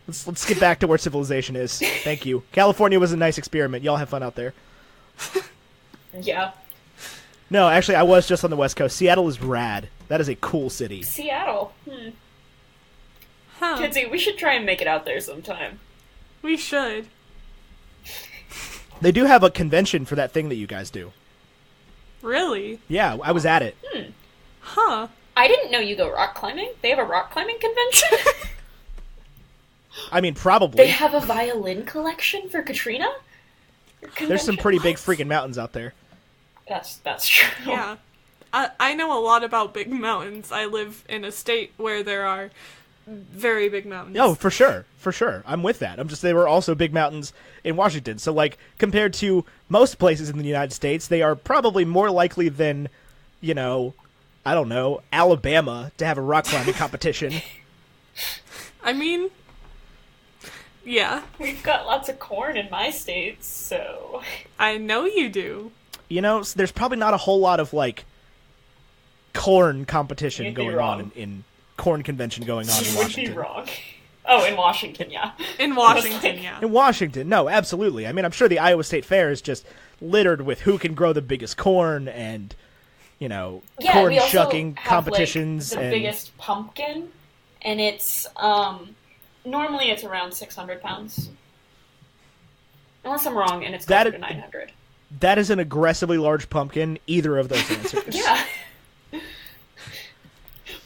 Let's get back to where civilization is. Thank you. California was a nice experiment. Y'all have fun out there. Yeah. No, actually, I was just on the West Coast. Seattle is rad. That is a cool city. Seattle. Huh. Kidsy, we should try and make it out there sometime. We should. They do have a convention for that thing that you guys do. Really? Yeah, I was at it. Huh. I didn't know you go rock climbing. They have a rock climbing convention? I mean, probably. They have a violin collection for Katrina? There's some pretty big What? freaking mountains out there. That's true. Yeah. I know a lot about big mountains. I live in a state where there are very big mountains. Oh, for sure. For sure. I'm with that. They were also big mountains in Washington. So, like, compared to most places in the United States, they are probably more likely than, you know, I don't know, Alabama to have a rock climbing competition. I mean, yeah. We've got lots of corn in my state, so... I know you do. You know, there's probably not a whole lot of, like, corn competition You'd be going wrong. on in corn convention going on in You would Washington. be wrong. Oh, in Washington, yeah. In Washington, yeah. In Washington, no, absolutely. I mean, I'm sure the Iowa State Fair is just littered with who can grow the biggest corn and, you know, Yeah, corn we also shucking have, competitions. Like, the and biggest pumpkin, and it's, normally it's around 600 pounds. Unless I'm wrong, and it's closer to 900. that is an aggressively large pumpkin, either of those answers. Yeah.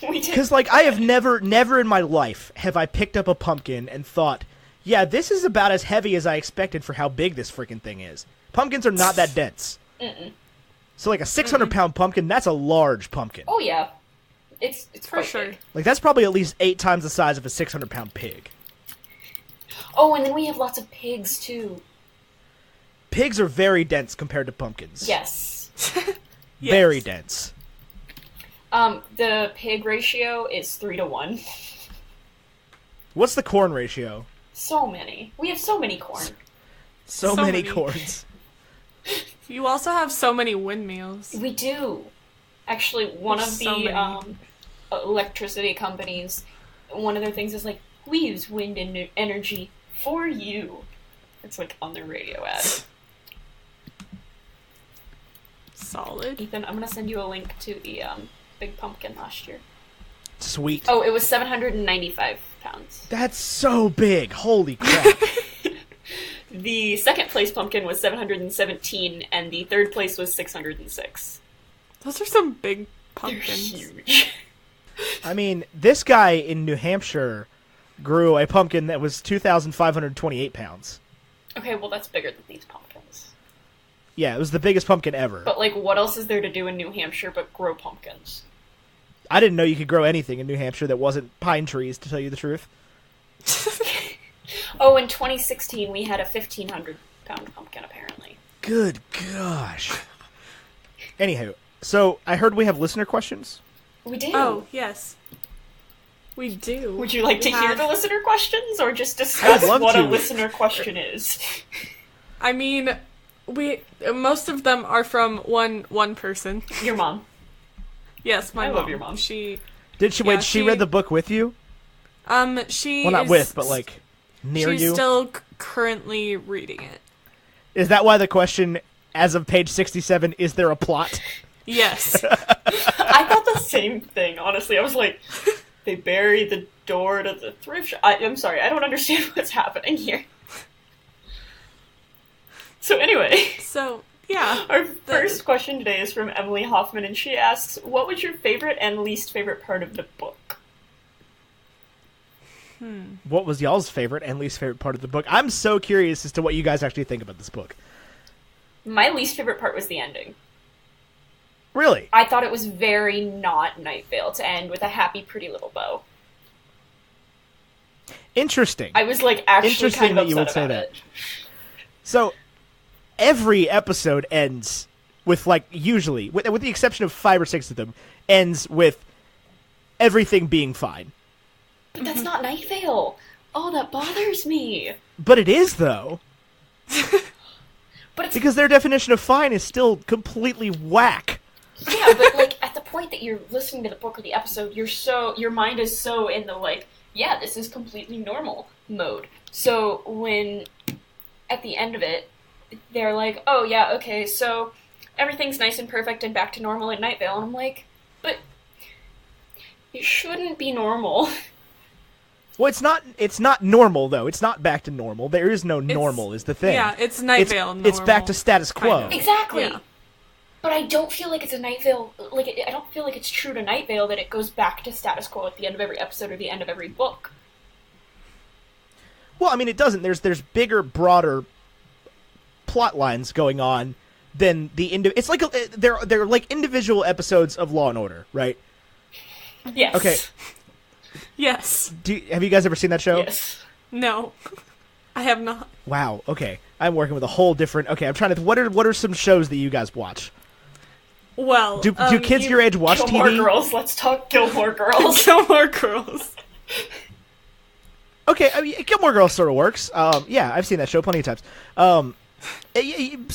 We did. Because, like, I have never in my life have I picked up a pumpkin and thought, yeah, this is about as heavy as I expected for how big this freaking thing is. Pumpkins are not that dense. Mm-mm. So, like, a 600-pound pumpkin, that's a large pumpkin. Oh, yeah. It's For quite sure. big. Like, that's probably at least 8 times the size of a 600-pound pig. Oh, and then we have lots of pigs, too. Pigs are very dense compared to pumpkins. Yes. Yes. Very dense. The pig ratio is 3-to-1. What's the corn ratio? So many. We have so many corn. So So many many. corns. You also have so many windmills. We do. Actually, one There's of so the many. electricity companies, one of their things is like, we use wind energy for you. It's like on their radio ad. Solid. Ethan, I'm gonna send you a link to the big pumpkin last year. Sweet. Oh, it was 795 pounds. That's so big. Holy crap. The second place pumpkin was 717, and the third place was 606. Those are some big They're pumpkins. huge. I mean, this guy in New Hampshire grew a pumpkin that was 2,528 pounds. Okay, well that's bigger than these pumpkins. Yeah, it was the biggest pumpkin ever. But like, what else is there to do in New Hampshire but grow pumpkins? I didn't know you could grow anything in New Hampshire that wasn't pine trees, to tell you the truth. Oh, in 2016 we had a 1,500-pound pumpkin, apparently. Good gosh. Anywho, so I heard we have listener questions. We do. Oh, yes. We do. Would you like to We hear have- the listener questions, or just I discuss would love what a to. listener question is? I mean, most of them are from one person. Your mom. Yes, my I mom. love your mom. She Did she? Yeah, Wait, she read the book with you? she Well, not is- with, but like near she's you. still currently reading it. Is that why the question, as of page 67, is there a plot? Yes. I thought the same thing, honestly. I was like, they bury the door to the thrift shop. I'm sorry, I don't understand what's happening here. So anyway, So, yeah. our first question today is from Emily Hoffman, and she asks, what was your favorite and least favorite part of the book? What was y'all's favorite and least favorite part of the book? I'm so curious as to what you guys actually think about this book. My least favorite part was the ending. Really? I thought it was very not Night Vale to end with a happy, pretty little bow. Interesting. I was like actually Interesting kind of that you upset would say about that. it. So, every episode ends with, like, usually, with the exception of 5 or 6 of them, ends with everything being fine. But that's not Night Vale. Oh, that bothers me. But it is, though. But it's Because their definition of fine is still completely whack. yeah, but like at the point that you're listening to the book or the episode, your mind is so in the like, yeah, this is completely normal mode. So when at the end of it, they're like, oh yeah, okay, so everything's nice and perfect and back to normal in Night Vale, and I'm like, but it shouldn't be normal. Well, it's not normal though. It's not back to normal. There is no normal is the thing. Yeah, it's Night Vale normal. It's back to status quo. Kind of. Exactly. Yeah. But I don't feel like it's a Night Vale. I don't feel like it's true to Night Vale that it goes back to status quo at the end of every episode or the end of every book. Well, I mean, it doesn't. There's bigger, broader plot lines going on than the It's like they're like individual episodes of Law and Order, right? Yes. Okay. Yes. Have you guys ever seen that show? Yes. No. I have not. Wow. Okay. I'm working with a whole different. Okay, I'm trying to. What are some shows that you guys watch? Well, do kids your age watch Gilmore TV? Girls. Let's talk Gilmore Girls. Gilmore Girls. Okay, I mean, Gilmore Girls sort of works. Yeah, I've seen that show plenty of times.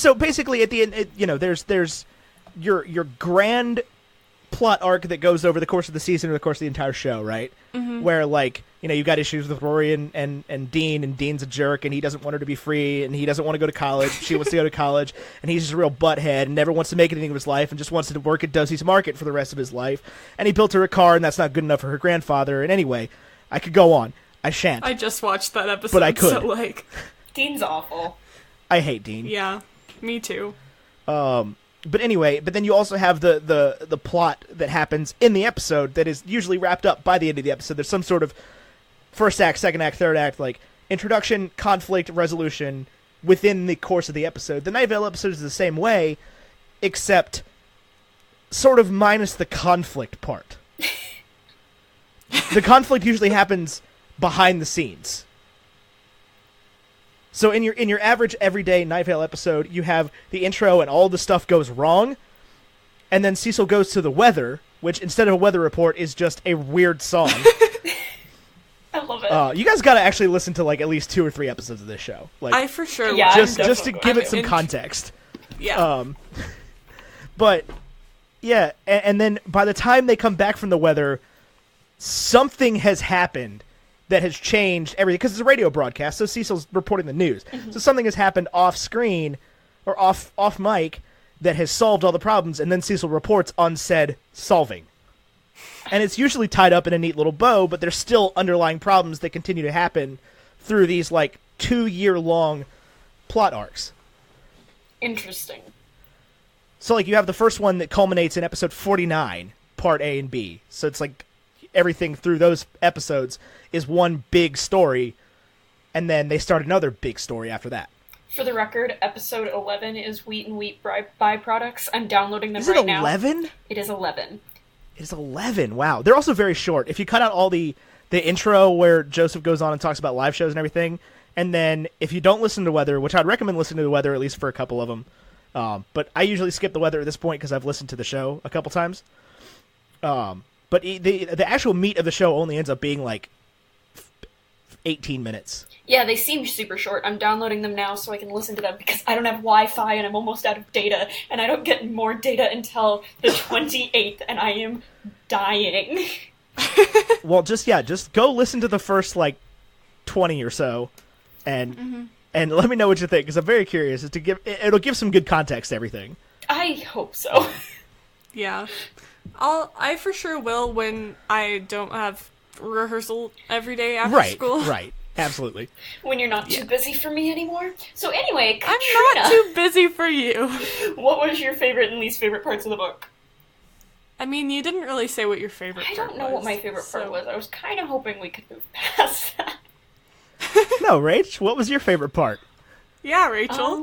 So basically, at the end, there's your grand plot arc that goes over the course of the season or the course of the entire show, right? Mm-hmm. Where, like, you've got issues with Rory and Dean, and Dean's a jerk, and he doesn't want her to be free, and he doesn't want to go to college. She wants to go to college, and he's just a real butthead and never wants to make anything of his life and just wants to work at Dosey's Market for the rest of his life. And he built her a car, and that's not good enough for her grandfather. And anyway, I could go on. I shan't. I just watched that episode, but I could. So, like... Dean's awful. I hate Dean. Yeah, me too. But anyway, then you also have the plot that happens in the episode that is usually wrapped up by the end of the episode. There's some sort of first act, second act, third act, like introduction, conflict, resolution within the course of the episode. The Night Vale episode is the same way, except sort of minus the conflict part. The conflict usually happens behind the scenes. So in your average everyday Night Vale episode, you have the intro and all the stuff goes wrong, and then Cecil goes to the weather, which instead of a weather report is just a weird song. I love it. You guys got to actually listen to like at least 2 or 3 episodes of this show. Like, I for sure Yeah, will. just to give it some context. Yeah. But yeah, and then by the time they come back from the weather, something has happened that has changed everything, because it's a radio broadcast, so Cecil's reporting the news. Mm-hmm. So something has happened off screen or off mic that has solved all the problems, and then Cecil reports on said solving. And it's usually tied up in a neat little bow, but there's still underlying problems that continue to happen through these like 2-year-long plot arcs. Interesting. So like you have the first one that culminates in episode 49, part A and B. So it's like everything through those episodes is one big story, and then they start another big story after that. For the record, episode 11 is Wheat and Wheat byproducts. I'm downloading them right now. Is it 11? It is 11. It is 11. Wow. They're also very short. If you cut out all the intro where Joseph goes on and talks about live shows and everything, and then if you don't listen to Weather, which I'd recommend listening to the Weather at least for a couple of them, but I usually skip the Weather at this point because I've listened to the show a couple times. But the actual meat of the show only ends up being like 18 minutes. Yeah, they seem super short. I'm downloading them now so I can listen to them because I don't have Wi-Fi and I'm almost out of data, and I don't get more data until the 28th, and I am dying. Well, just go listen to the first like 20 or so, and let me know what you think, because I'm very curious. It'll give some good context to everything. I hope so. Yeah. I for sure will when I don't have rehearsal every day after school. Right, absolutely. When you're not too busy for me anymore. So anyway, Katrina, I'm not too busy for you. What was your favorite and least favorite parts of the book? I mean, you didn't really say what your favorite part was. I don't know what my favorite part was. I was kind of hoping we could move past that. No, Rach, what was your favorite part? Yeah, Rachel.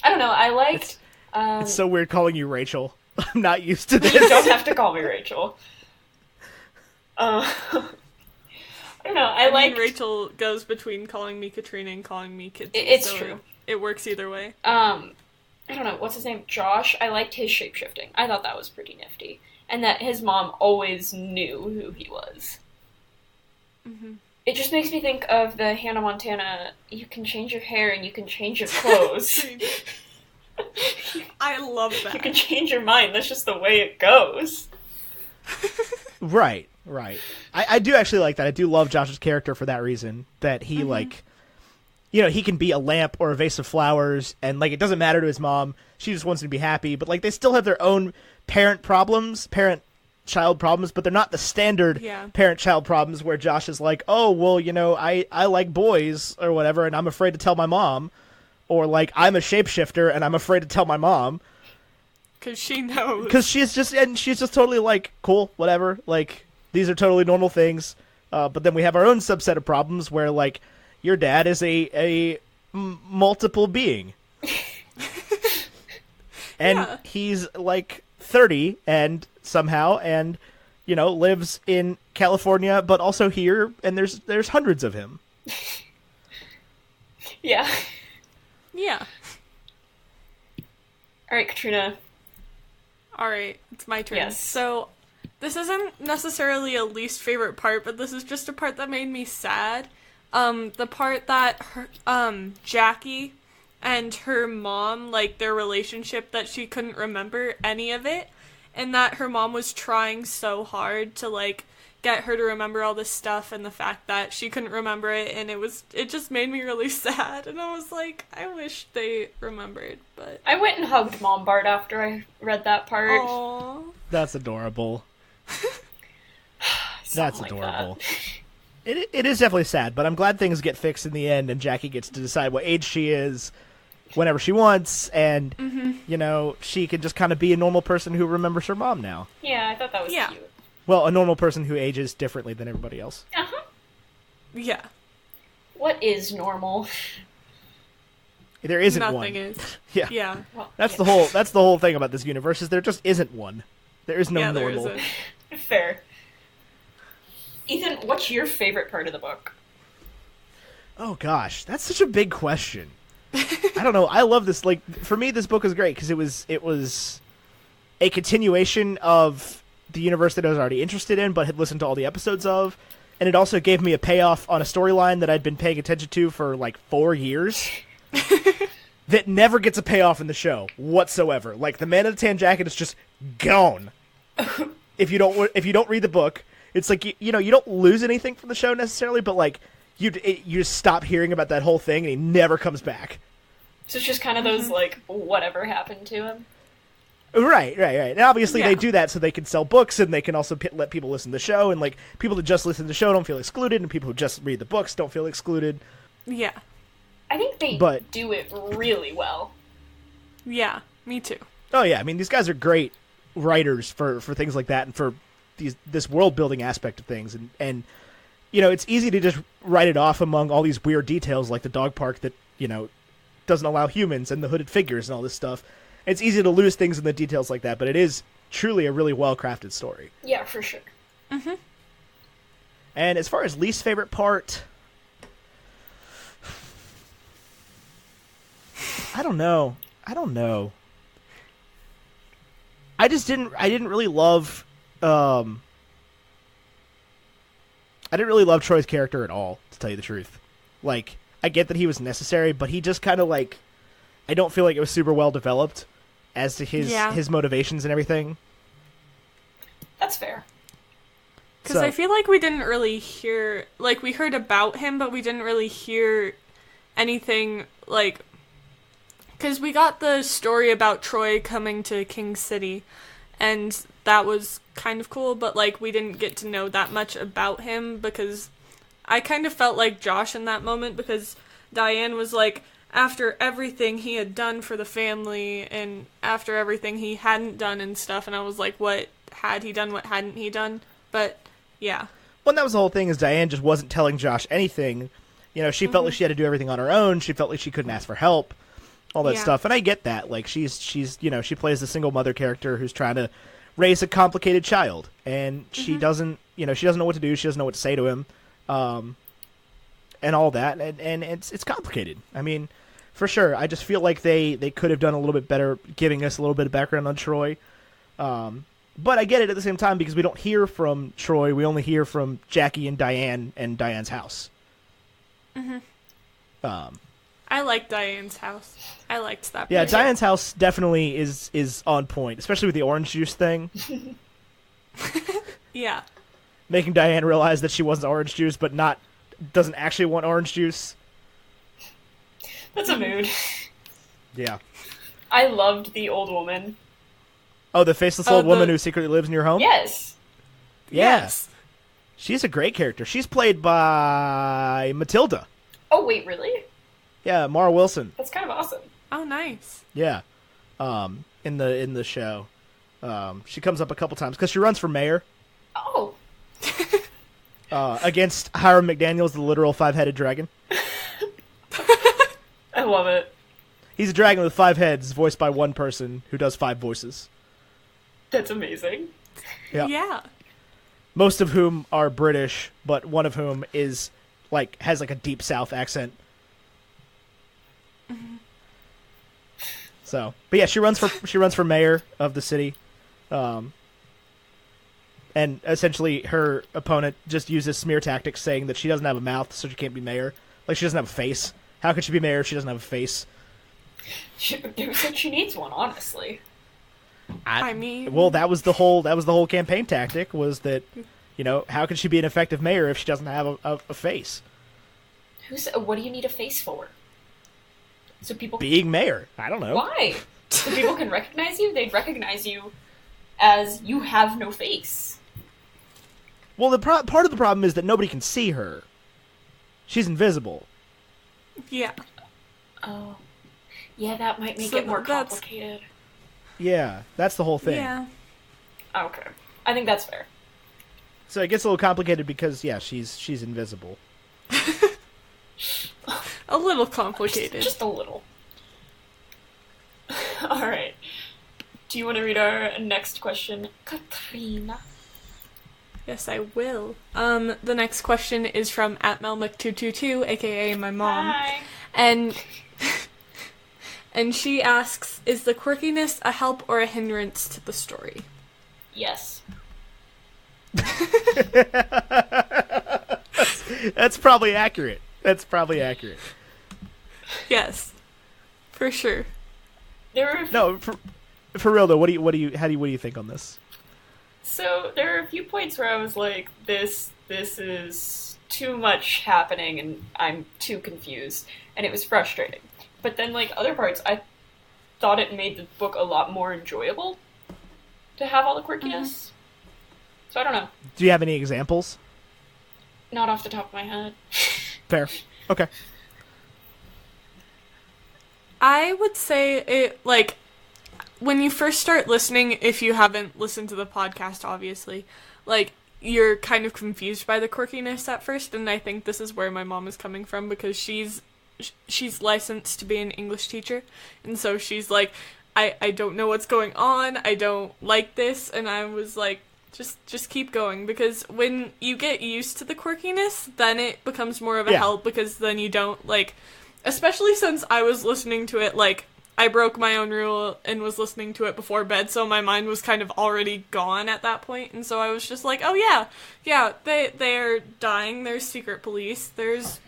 I don't know. I liked... it's so weird calling you Rachel. I'm not used to this. You don't have to call me Rachel. I don't know. I like Rachel goes between calling me Katrina and calling me Kitsy. It's so true. It works either way. I don't know. What's his name? Josh. I liked his shapeshifting. I thought that was pretty nifty, and that his mom always knew who he was. Mm-hmm. It just makes me think of the Hannah Montana. You can change your hair and you can change your clothes. I love that. You can change your mind. That's just the way it goes. Right. I do actually like that. I do love Josh's character for that reason. That he, like, he can be a lamp or a vase of flowers, and, like, it doesn't matter to his mom. She just wants him to be happy. But, like, they still have their own parent problems, parent parent-child problems, but they're not the standard parent-child problems where Josh is like, oh, well, I like boys or whatever, and I'm afraid to tell my mom. Or, like, I'm a shapeshifter, and I'm afraid to tell my mom. Because she knows. Because she's just totally like, cool, whatever. Like, these are totally normal things. But then we have our own subset of problems where, like, your dad is a multiple being. And he's, like, 30 and somehow, and, lives in California, but also here, and there's hundreds of him. Yeah. Yeah. All right, Katrina. All right, it's my turn. Yes. So, this isn't necessarily a least favorite part, but this is just a part that made me sad. The part that Jackie and her mom, like, their relationship, that she couldn't remember any of it, and that her mom was trying so hard to, like, get her to remember all this stuff, and the fact that she couldn't remember it, and it just made me really sad, and I was like, I wish they remembered, but... I went and hugged Mom Bart after I read that part. Aww. That's adorable. That's adorable. That. It is definitely sad, but I'm glad things get fixed in the end, and Jackie gets to decide what age she is whenever she wants, and, she can just kind of be a normal person who remembers her mom now. Yeah, I thought that was cute. Well, a normal person who ages differently than everybody else. Uh-huh. Yeah. What is normal? There isn't Nothing one. is. Yeah. Yeah. Well, That's the whole thing about this universe, is there just isn't one. There is no normal. There isn't. Fair. Ethan, what's your favorite part of the book? Oh gosh, that's such a big question. I don't know. I love this. Like, for me, this book is great because it was a continuation of the universe that I was already interested in, but had listened to all the episodes of, and it also gave me a payoff on a storyline that I'd been paying attention to for like 4 years. That never gets a payoff in the show whatsoever. Like, the Man in the Tan Jacket is just gone. If you don't read the book, it's like you don't lose anything from the show necessarily, but like you just stop hearing about that whole thing, and he never comes back. So it's just kind of those like whatever happened to him. Right. And obviously they do that so they can sell books, and they can also let people listen to the show, and like people that just listen to the show don't feel excluded, and people who just read the books don't feel excluded. Yeah. I think they do it really well. Yeah, me too. Oh yeah, I mean, these guys are great writers for things like that, and for this world building aspect of things, and it's easy to just write it off among all these weird details like the dog park that doesn't allow humans, and the hooded figures and all this stuff. It's easy to lose things in the details like that, but it is truly a really well-crafted story. Yeah, for sure. Mm-hmm. And as far as least favorite part, I don't know. I didn't really love Troy's character at all, to tell you the truth. Like, I get that he was necessary, but he just kind of like, I don't feel like it was super well developed as to his motivations and everything. That's fair. Because I feel like we didn't really hear, like, we heard about him, but we didn't really hear anything, like, because we got the story about Troy coming to King City, and that was kind of cool, but, like, we didn't get to know that much about him, because I kind of felt like Josh in that moment, because Diane was like, after everything he had done for the family, and after everything he hadn't done and stuff, and I was like, what had he done, what hadn't he done? But, yeah. Well, that was the whole thing, is Diane just wasn't telling Josh anything. She felt like she had to do everything on her own, she felt like she couldn't ask for help, all that stuff, and I get that. Like, she's she plays the single mother character who's trying to raise a complicated child, and she doesn't, she doesn't know what to do, she doesn't know what to say to him, and all that, and it's complicated. I mean, for sure, I just feel like they could have done a little bit better giving us a little bit of background on Troy, but I get it at the same time, because we don't hear from Troy, we only hear from Jackie and Diane's house. I like Diane's house. I liked that. Yeah, part. Diane's house definitely is on point, especially with the orange juice thing. Yeah. Making Diane realize that she wants orange juice, but doesn't actually want orange juice. That's a mood. Yeah. I loved the old woman. Oh, the faceless old woman who secretly lives in your home? Yes. Yeah. Yes. She's a great character. She's played by Matilda. Oh, wait, really? Yeah, Mara Wilson. That's kind of awesome. Oh, nice. Yeah. In the show. She comes up a couple times because she runs for mayor. Oh. Against Hiram McDaniels, the literal 5-headed dragon. I love it. He's a dragon with 5 heads, voiced by one person who does 5 voices. That's amazing. Yeah. Most of whom are British, but one of whom is has a deep South accent. Mm-hmm. So, but yeah, she runs for mayor of the city, and essentially her opponent just uses smear tactics, saying that she doesn't have a mouth, so she can't be mayor. Like, she doesn't have a face. How could she be mayor if she doesn't have a face? She needs one, honestly. I mean, well, that was the whole campaign tactic, was that, how could she be an effective mayor if she doesn't have a face? What do you need a face for? So people Being mayor. I don't know. Why? So people can recognize you? They'd recognize you as you have no face. Well, part of the problem is that nobody can see her. She's invisible. yeah. Oh. Yeah, that might make So it more that's- complicated. Yeah, that's the whole thing. Yeah. Okay. I think that's fair. So it gets a little complicated because, yeah, she's invisible. A little complicated. Just a little. Alright. Do you want to read our next question? Katrina. Yes, I will. The next question is from @melmic222, aka my mom. Hi. And she asks, is the quirkiness a help or a hindrance to the story? Yes. That's probably accurate. Yes. For sure. There are No, for real though. What do you think on this? So there are a few points where I was like, this is too much happening and I'm too confused, and it was frustrating. But then other parts, I thought it made the book a lot more enjoyable to have all the quirkiness. So I don't know. Do you have any examples? Not off the top of my head. Fair. Okay. I would say it, when you first start listening, if you haven't listened to the podcast, obviously, you're kind of confused by the quirkiness at first, and I think this is where my mom is coming from, because she's licensed to be an English teacher, and so she's like, I don't know what's going on, I don't like this, and I was like, just keep going, because when you get used to the quirkiness, then it becomes more of a help, because then you don't, especially since I was listening to it, I broke my own rule and was listening to it before bed, so my mind was kind of already gone at that point, and so I was just like, oh yeah, they're dying, there's secret police, there's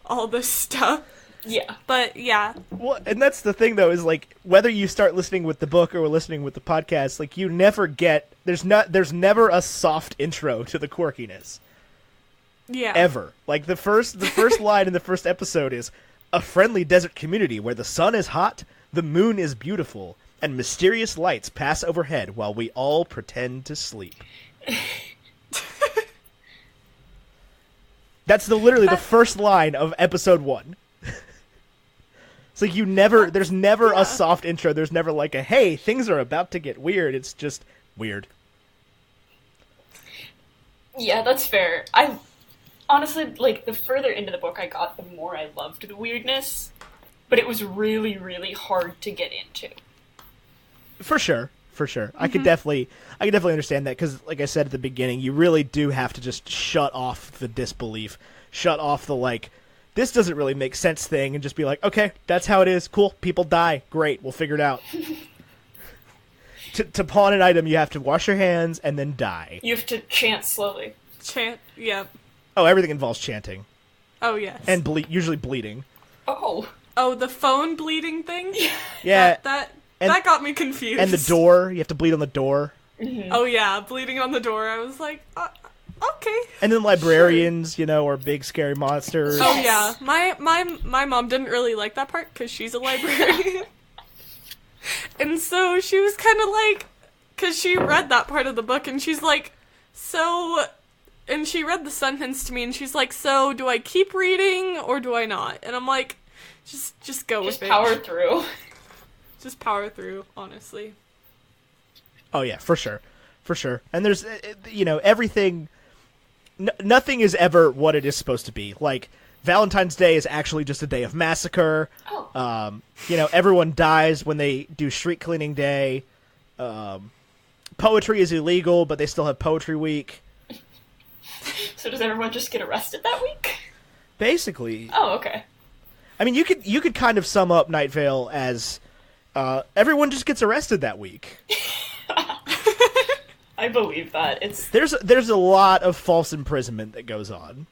all this stuff. Yeah. But, yeah. Well, and that's the thing, though, is, whether you start listening with the book or listening with the podcast, you never get... There's never a soft intro to the quirkiness. Yeah. Ever. The first line in the first episode is, a friendly desert community where the sun is hot, the moon is beautiful, and mysterious lights pass overhead while we all pretend to sleep. That's literally the first line of episode 1. It's there's never a soft intro. There's never a, hey, things are about to get weird. It's just weird. Yeah, that's fair. I honestly, the further into the book I got, the more I loved the weirdness. But it was really, really hard to get into. For sure. I could definitely understand that, because, like I said at the beginning, you really do have to just shut off the disbelief, shut off the this doesn't really make sense thing, and just be like, okay, that's how it is. Cool, people die. Great, we'll figure it out. To pawn an item, you have to wash your hands and then die. You have to chant slowly. Yeah. Oh, everything involves chanting. Oh, yes. And usually bleeding. Oh. Oh, the phone bleeding thing? Yeah. That got me confused. And the door, you have to bleed on the door. Mm-hmm. Oh, yeah, bleeding on the door. I was like, okay. And then librarians, or big scary monsters. Oh, yeah. My mom didn't really like that part, because she's a librarian. And so she was kind of because she read that part of the book, and she's like, so, and she read the sentence to me, and she's like, so, do I keep reading, or do I not? And I'm like, just go with it. Just power through. Just power through, honestly. Oh yeah, for sure. For sure. And there's, everything, nothing is ever what it is supposed to be. Like, Valentine's Day is actually just a day of massacre. Oh. Everyone dies when they do street cleaning day. Poetry is illegal, but they still have Poetry Week. So does everyone just get arrested that week? Basically. Oh, okay. I mean, you could kind of sum up Night Vale as everyone just gets arrested that week. I believe that. There's a lot of false imprisonment that goes on.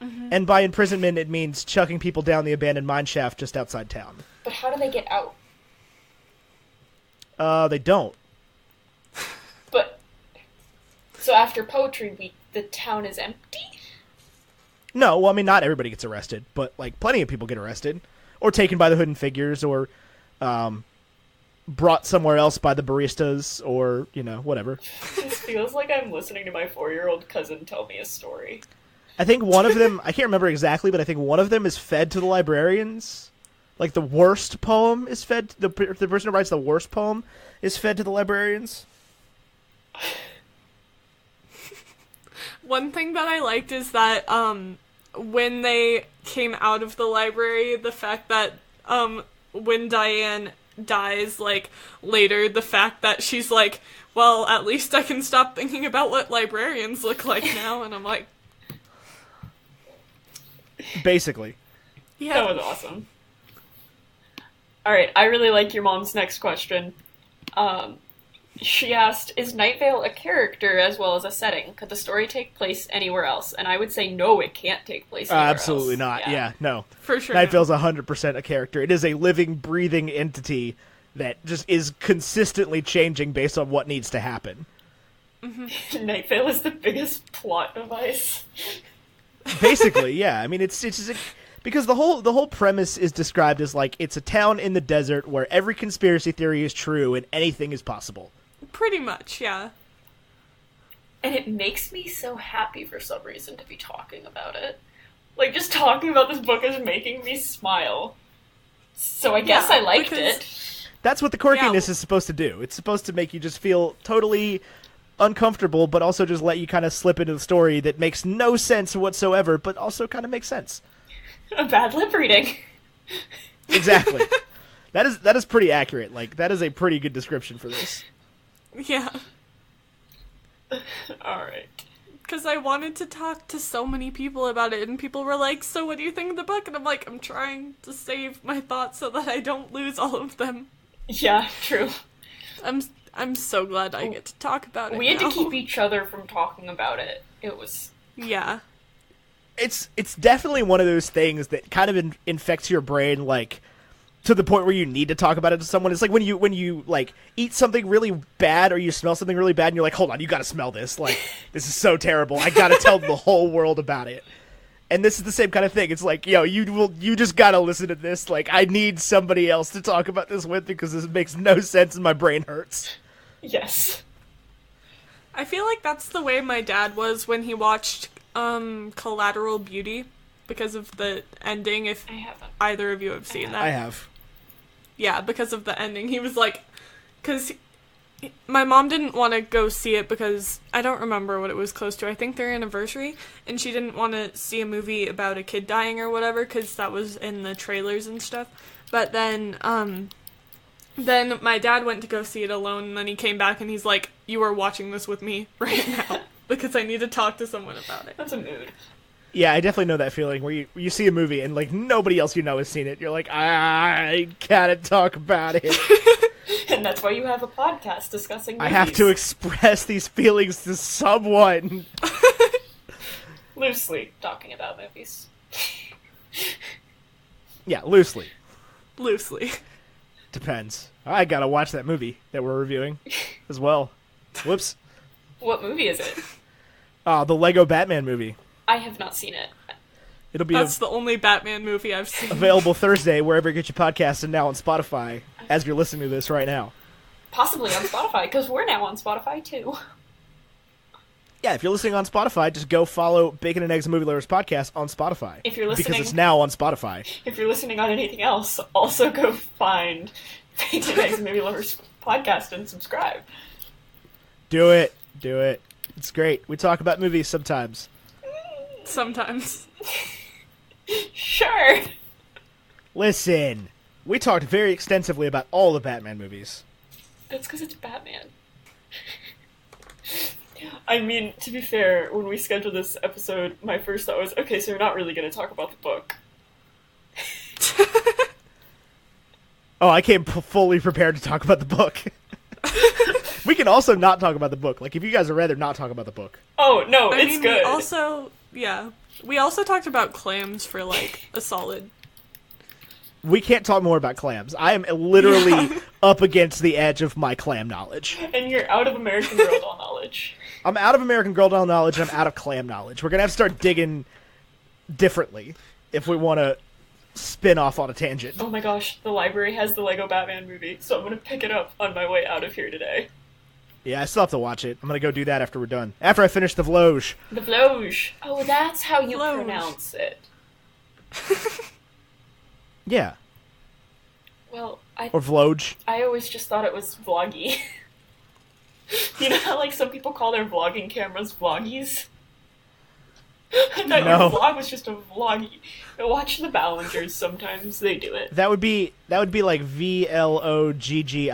Mm-hmm. And by imprisonment, it means chucking people down the abandoned mine shaft just outside town. But how do they get out? They don't. But, so after Poetry Week, the town is empty? No, well, I mean, not everybody gets arrested, but, like, plenty of people get arrested. Or taken by the Hidden Figures, or, brought somewhere else by the baristas, or, whatever. This feels like I'm listening to my 4-year-old cousin tell me a story. I think one of them, I can't remember exactly, but I think one of them is fed to the librarians. Like, the worst poem is fed, the person who writes the worst poem is fed to the librarians. One thing that I liked is that, when they came out of the library, the fact that, when Diane dies, like, later, the fact that she's like, well, at least I can stop thinking about what librarians look like now, and I'm like... Basically. Yeah. That was awesome. Alright, I really like your mom's next question. She asked, is Night Vale a character as well as a setting? Could the story take place anywhere else? And I would say no, it can't take place anywhere absolutely else. not. Yeah, no. For sure. Night Vale's 100% a character. It is a living, breathing entity that just is consistently changing based on what needs to happen. Mm-hmm. Night Vale is the biggest plot device. Basically, yeah. I mean, it's just because the whole premise is described as like it's a town in the desert where every conspiracy theory is true and anything is possible. Pretty much, yeah. And it makes me so happy for some reason to be talking about it. Like, just talking about this book is making me smile. So I guess I liked it. That's what the quirkiness is supposed to do. It's supposed to make you just feel totally uncomfortable, but also just let you kind of slip into the story that makes no sense whatsoever, but also kind of makes sense. A bad lip reading. Exactly. That is pretty accurate. Like, that is a pretty good description for this. Yeah. Alright. Because I wanted to talk to so many people about it, and people were like, so what do you think of the book? And I'm like, I'm trying to save my thoughts so that I don't lose all of them. Yeah, true. I'm so glad I get to talk about it. We had now. to keep each other from talking about it. It was... Yeah. It's definitely one of those things that kind of infects your brain, like, to the point where you need to talk about it to someone. It's like when you like eat something really bad or you smell something really bad and you're like, hold on, you gotta smell this. Like, this is so terrible. I gotta tell the whole world about it. And this is the same kind of thing. It's like, you just gotta listen to this. Like, I need somebody else to talk about this with because this makes no sense and my brain hurts. Yes. I feel like that's the way my dad was when he watched Collateral Beauty because of the ending, if I haven't. either of you have seen that. I have. Yeah, because of the ending. He was like, because my mom didn't want to go see it because I don't remember what it was close to. I think their anniversary, and she didn't want to see a movie about a kid dying or whatever because that was in the trailers and stuff. But then my dad went to go see it alone, and then he came back and he's like, you are watching this with me right now because I need to talk to someone about it. That's a mood. Yeah, I definitely know that feeling where you see a movie and, like, nobody else has seen it. You're like, I gotta talk about it. And that's why you have a podcast discussing movies. I have to express these feelings to someone. Loosely talking about movies. Yeah, loosely. Loosely. Depends. I gotta watch that movie that we're reviewing as well. Whoops. What movie is it? The Lego Batman movie. I have not seen it. It'll be That's the only Batman movie I've seen. available Thursday wherever you get your podcasts and now on Spotify as you're listening to this right now. Possibly on Spotify, because we're now on Spotify too. Yeah, if you're listening on Spotify, just go follow Bacon and Eggs Movie Lovers Podcast on Spotify. If you're listening... Because it's now on Spotify. If you're listening on anything else, also go find Bacon and Eggs Movie Lovers Podcast and subscribe. Do it. Do it. It's great. We talk about movies sometimes. Sometimes. Sure. Listen, we talked very extensively about all the Batman movies. That's because it's Batman. I mean, to be fair, when we scheduled this episode, my first thought was, okay, so we're not really going to talk about the book. Oh, I came fully prepared to talk about the book. We can also not talk about the book. Like, if you guys would rather not talk about the book. Oh, no, it's good. We also talked about Clams for, like, a solid... We can't talk more about Clams. I am literally up against the edge of my clam knowledge. And you're out of American Girl doll knowledge. I'm out of American Girl doll knowledge, and I'm out of clam knowledge. We're going to have to start digging differently if we want to spin off on a tangent. Oh my gosh, the library has the Lego Batman movie, so I'm going to pick it up on my way out of here today. Yeah, I still have to watch it. I'm going to go do that after we're done. After I finish the Vloge. The Vloge. Oh, that's how you Vloge. pronounce it. Yeah. Well, Or Vloge. I always just thought it was vloggy. You know how, like, some people call their vlogging cameras vloggies? I thought your vlog was just a vloggy. Watch the Ballingers, sometimes they do it. That would be like VLOGGIE.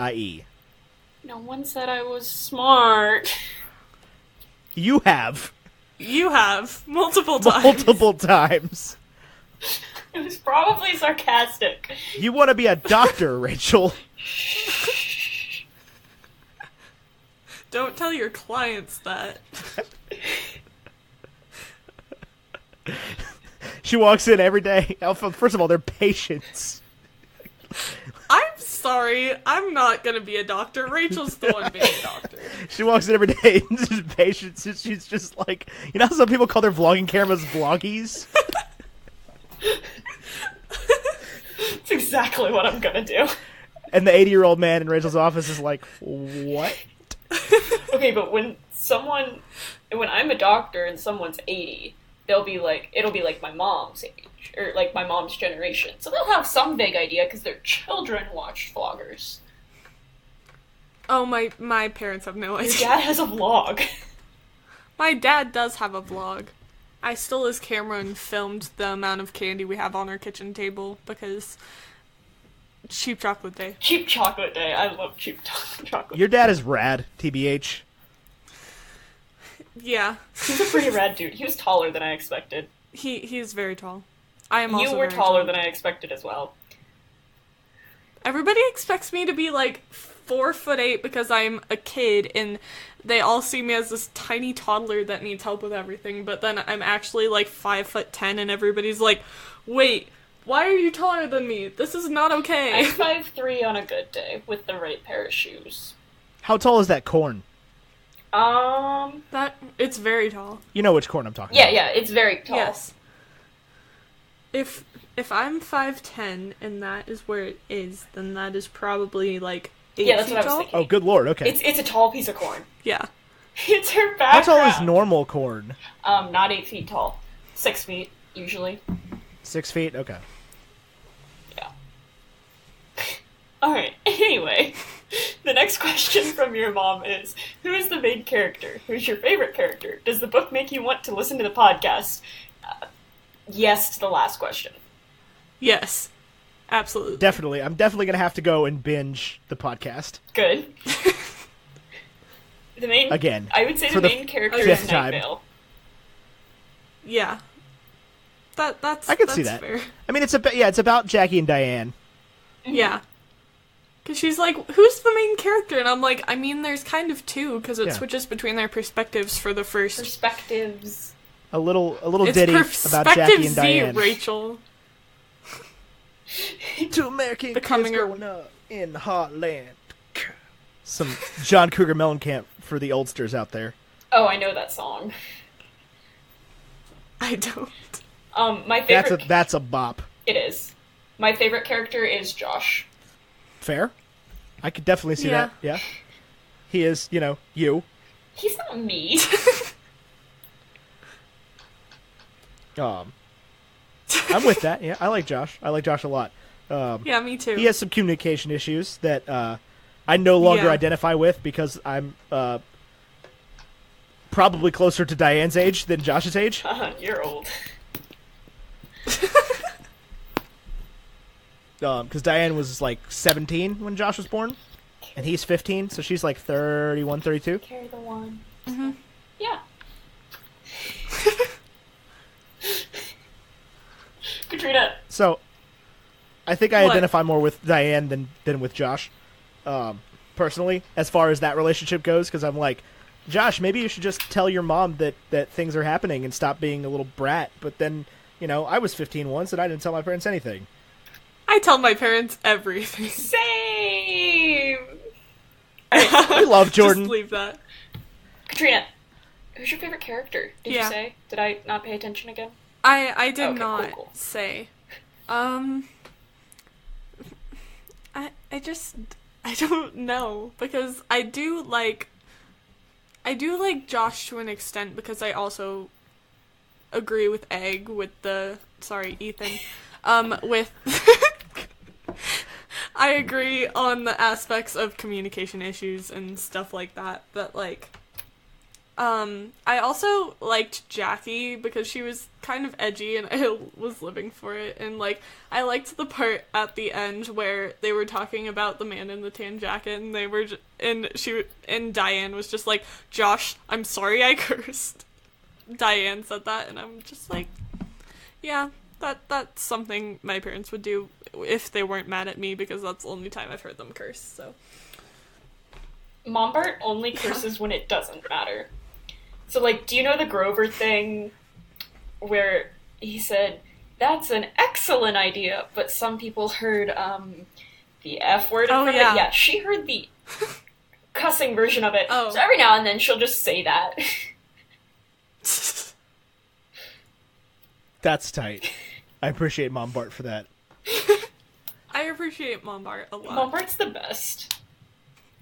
No one said I was smart. You have. You have. Multiple times. Multiple times. It was probably sarcastic. You want to be a doctor, Rachel. Don't tell your clients that. She walks in every day. First of all, they're patients. I'm sorry. I'm not going to be a doctor. Rachel's the one being a doctor. She walks in every day and just patients. And she's just like, you know how some people call their vlogging cameras vloggies? That's exactly what I'm gonna do. And the 80-year-old man in Rachel's office is like, what? Okay, but when I'm a doctor and someone's 80, it'll be like my mom's age, or like my mom's generation. So they'll have some vague idea because their children watch vloggers. Oh, my parents have no idea. Your dad has a vlog. My dad does have a vlog. I stole his camera and filmed the amount of candy we have on our kitchen table because cheap chocolate day. Cheap chocolate day. I love cheap chocolate. Your dad is rad, TBH. Yeah. He's a pretty rad dude. He was taller than I expected. He is very tall. I am also You were very taller tall. than I expected as well. Everybody expects me to be like 4'8" because I'm a kid, and they all see me as this tiny toddler that needs help with everything, but then I'm actually like 5'10", and everybody's like, wait, why are you taller than me? This is not okay. I'm 5'3" on a good day with the right pair of shoes. How tall is that corn? It's very tall. You know which corn I'm talking about. Yeah, it's very tall. Yes. If I'm 5'10" and that is where it is, then that is probably like 8 Yeah, that's feet what I was tall. thinking. Oh, good lord, okay. It's a tall piece of corn. Yeah. It's her How background. tall is normal corn? Not 8 feet tall. 6 feet, usually. 6 feet? Okay. Yeah. Alright, anyway. The next question from your mom is, who is the main character? Who's your favorite character? Does the book make you want to listen to the podcast? Yes to the last question. Yes. Absolutely. Definitely. I'm definitely going to have to go and binge the podcast. Good. Again. I would say the main character is fifth time. Night Vale. Yeah. That's I can see that. fair. I mean, it's about Jackie and Diane. Yeah. Because she's like, who's the main character? And I'm like, I mean, there's kind of two, because it switches between their perspectives for the first... Perspectives. A little It's ditty about Jackie and Z, Diane. Rachel. Two American Becoming kids growing up in the heartland. Some John Cougar Mellencamp for the oldsters out there. Oh, I know that song. I don't. My favorite... That's a bop. It is. My favorite character is Josh. Fair. I could definitely see that. Yeah. He is, you. He's not me. I'm with that. Yeah, I like Josh. I like Josh a lot. Yeah, me too. He has some communication issues that I no longer Yeah. identify with because I'm probably closer to Diane's age than Josh's age. You're old. Because Diane was like 17 when Josh was born, and he's 15, so she's like 31, 32. Carry the one. Mm-hmm. Yeah. Katrina. So I think I What? identify more with Diane than with Josh, personally, as far as that relationship goes, because I'm like, Josh, maybe you should just tell your mom that things are happening and stop being a little brat. But then, I was 15 once, and I didn't tell my parents anything. I tell my parents everything. Same. We love Jordan. Just leave that. Katrina, who's your favorite character? Did you Yeah. say? Did I not pay attention again? I did Okay, not cool. say. I don't know, because I do like Josh to an extent, because I also agree with Ethan. With I agree on the aspects of communication issues and stuff like that, but I also liked Jackie because she was kind of edgy and I was living for it, and I liked the part at the end where they were talking about the man in the tan jacket, and they were and Diane was just like, "Josh, I'm sorry I cursed." Diane said that, and I'm just like, yeah, that's something my parents would do if they weren't mad at me, because that's the only time I've heard them curse. So Mombart only curses when it doesn't matter. So, do you know the Grover thing where he said, "That's an excellent idea," but some people heard the F word in front of it? Yeah, she heard the cussing version of it. Oh. So every now and then she'll just say that. That's tight. I appreciate Mom Bart for that. I appreciate Mombart a lot. Mombart's the best.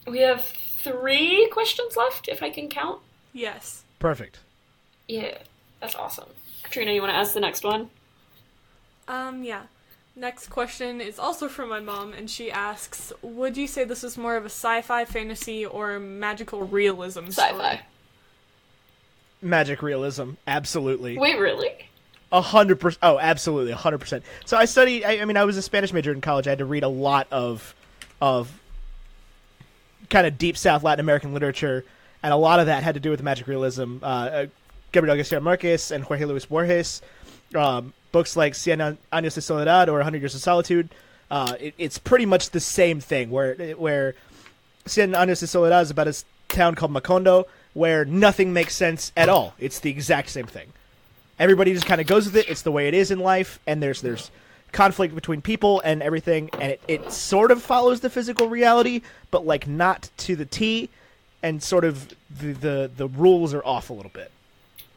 We have 3 questions left, if I can count. Yes. Perfect. Yeah, that's awesome. Katrina, you want to ask the next one? Yeah. Next question is also from my mom, and she asks, would you say this is more of a sci-fi, fantasy, or magical realism story? Sci-fi. Magic realism, absolutely. Wait, really? 100%. Oh, absolutely, 100%. So I studied. I was a Spanish major in college. I had to read a lot of kind of deep South Latin American literature, and a lot of that had to do with magic realism. Gabriel Garcia Marquez and Jorge Luis Borges. Books like Cien Años de Soledad or 100 Years of Solitude. It's pretty much the same thing, where Cien Años de Soledad is about a town called Macondo, where nothing makes sense at all. It's the exact same thing. Everybody just kind of goes with it. It's the way it is in life, and there's conflict between people and everything, and it sort of follows the physical reality, but not to the T, and sort of the rules are off a little bit.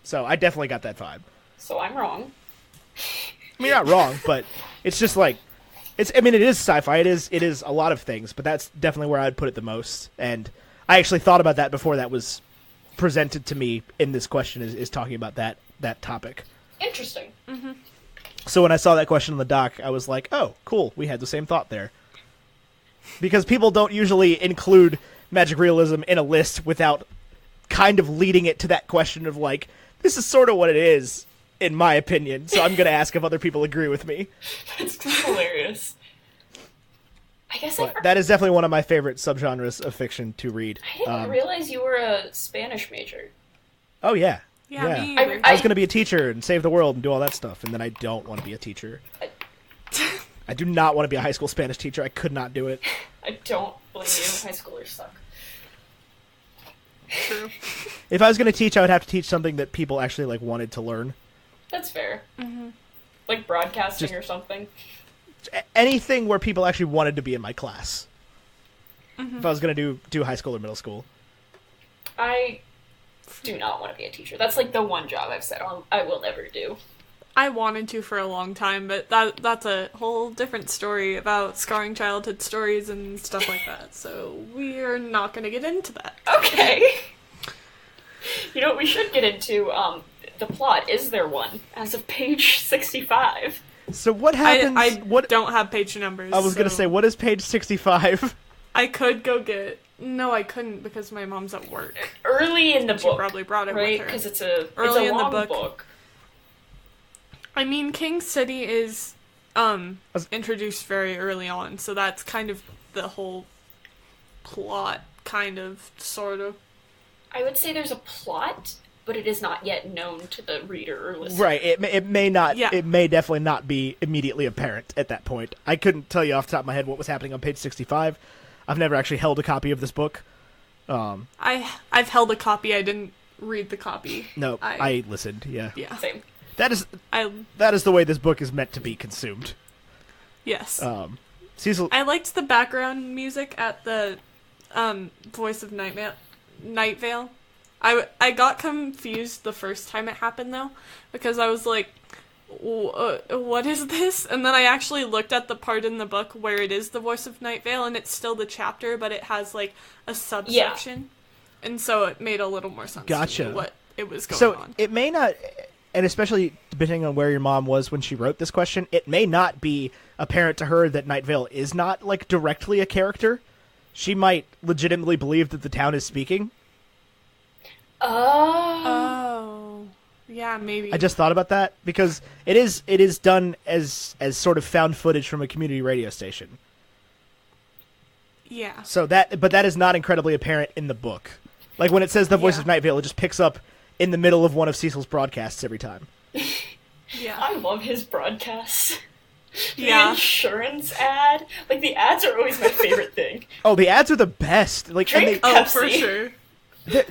So I definitely got that vibe. So I'm wrong. I mean, you're not wrong, but it's just it is sci-fi. It is a lot of things, but that's definitely where I'd put it the most. And I actually thought about that before that was presented to me in this question, is talking about that topic. Interesting. Mm-hmm. So when I saw that question on the doc, I was like, oh, cool, we had the same thought there. Because people don't usually include magic realism in a list without kind of leading it to that question of this is sort of what it is, in my opinion, so I'm going to ask if other people agree with me. That's hilarious. I guess But that is definitely one of my favorite subgenres of fiction to read. I didn't realize you were a Spanish major. Oh, yeah. Yeah, me I- either. I was going to be a teacher and save the world and do all that stuff, and then I don't want to be a teacher. I do not want to be a high school Spanish teacher. I could not do it. I don't blame you. High schoolers suck. True. If I was going to teach, I would have to teach something that people actually wanted to learn. That's fair. Mm-hmm. Like broadcasting Just- or something. Anything where people actually wanted to be in my class. Mm-hmm. If I was going to do high school or middle school. I do not want to be a teacher. That's the one job I've said I will never do. I wanted to for a long time, but that's a whole different story about scarring childhood stories and stuff like that. So we're not going to get into that. Okay. You know what we should get into? the plot. Is there one? As of page 65. So what happens? I what don't have page numbers. I was gonna say, what is page 65? I could go get. No, I couldn't because my mom's at work. Early in the She book, probably brought it right? with her. Because it's a Early in the long book. book. I mean, King City is introduced very early on, so that's kind of the whole plot, kind of, sort of. I would say there's a plot, but it is not yet known to the reader or listener. Right. It may not. Yeah. It may definitely not be immediately apparent at that point. I couldn't tell you off the top of my head what was happening on page 65. I've never actually held a copy of this book. I've held a copy. I didn't read the copy. No, I listened. Yeah. Yeah. Same. That is the way this book is meant to be consumed. Yes. Cecil. I liked the background music at the voice of Night Vale. I got confused the first time it happened, though, because I was like, what is this? And then I actually looked at the part in the book where it is the voice of Night Vale, and it's still the chapter, but it has, like, a subsection. Yeah. And so it made a little more sense to me what it was going on. So it may not, and especially depending on where your mom was when she wrote this question, it may not be apparent to her that Night Vale is not, like, directly a character. She might legitimately believe that the town is speaking. Oh. Yeah, maybe. I just thought about that because it is done as sort of found footage from a community radio station. Yeah. So that is not incredibly apparent in the book. Like when it says the voice of Night Vale, it just picks up in the middle of one of Cecil's broadcasts every time. Yeah. I love his broadcasts. The Yeah. insurance ad. Like, the ads are always my favorite thing. Oh, the ads are the best. Like, and Drink they, Oh, Pepsi. for sure.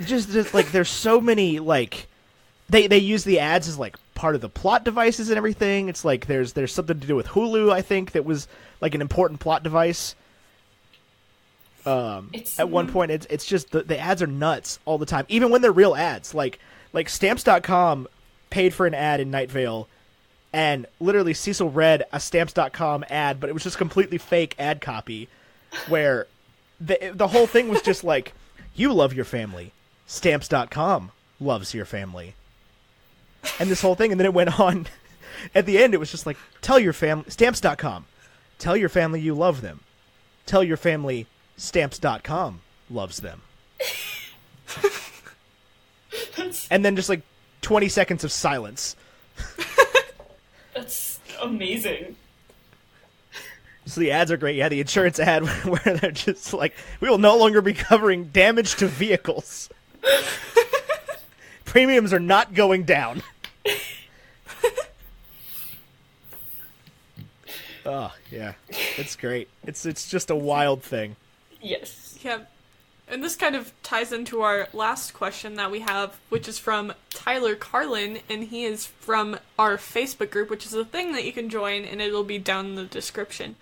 just like there's so many like they use the ads as like part of the plot devices and everything. It's like there's something to do with Hulu, I think, that was like an important plot device. At one point it's just the ads are nuts all the time, even when they're real ads. Like stamps.com paid for an ad in Night Vale, and literally Cecil read a stamps.com ad, but it was just completely fake ad copy where the whole thing was just like, you love your family, stamps.com loves your family, and this whole thing. And then it went on at the end, it was just like, tell your family, stamps.com, tell your family you love them, tell your family stamps.com loves them. And then just like 20 seconds of silence. That's amazing. So the ads are great. Yeah, the insurance ad where they're just like, we will no longer be covering damage to vehicles. Premiums are not going down. Oh, yeah. It's great. It's just a wild thing. Yes. Yeah. And this kind of ties into our last question that we have, which is from Tyler Carlin, and he is from our Facebook group, which is a thing that you can join, and it'll be down in the description.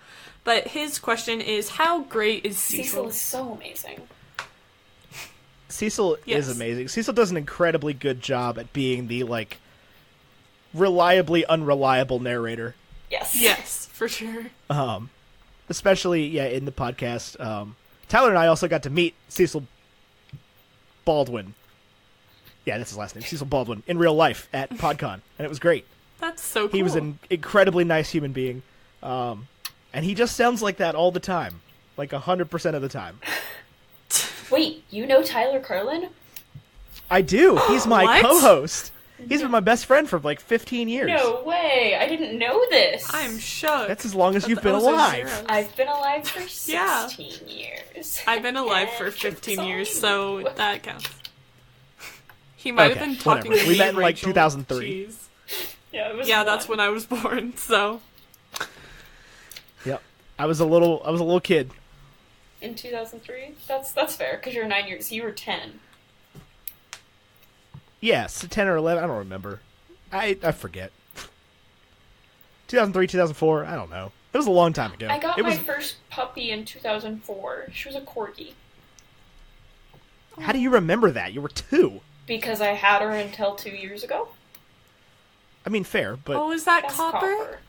But his question is, how great is Cecil? Cecil is so amazing. Cecil is amazing. Cecil does an incredibly good job at being the, like, reliably unreliable narrator. Yes. Yes, for sure. Especially, in the podcast. Tyler and I also got to meet Cecil Baldwin. Yeah, that's his last name. Cecil Baldwin in real life at PodCon, and it was great. That's so cool. He was an incredibly nice human being, and he just sounds like that all the time, like 100% of the time. Wait, you know Tyler Carlin? I do. He's my What? co-host. He's been my best friend for like 15 years. No way! I didn't know this. I'm shook. That's as long as you've been Those are alive. zeros. I've been alive for 16 Yeah. years. I've been alive for And 15 it's years, on so you. that counts. He might have Okay, been talking whatever. to We me, met in, like, Rachel. 2003. Jeez. Yeah, it was Yeah, that's fun. when I was born, so... Yep. I was a little kid. In 2003? That's fair, because you're 9 years. You were 10. Yes, 10 or 11. I don't remember. I forget. 2003, 2004. I don't know. It was a long time ago. I got it my was. first puppy in 2004. She was a corgi. How do you remember that? You were 2. Because I had her until 2 years ago. I mean, fair, but Oh, is that That's Copper?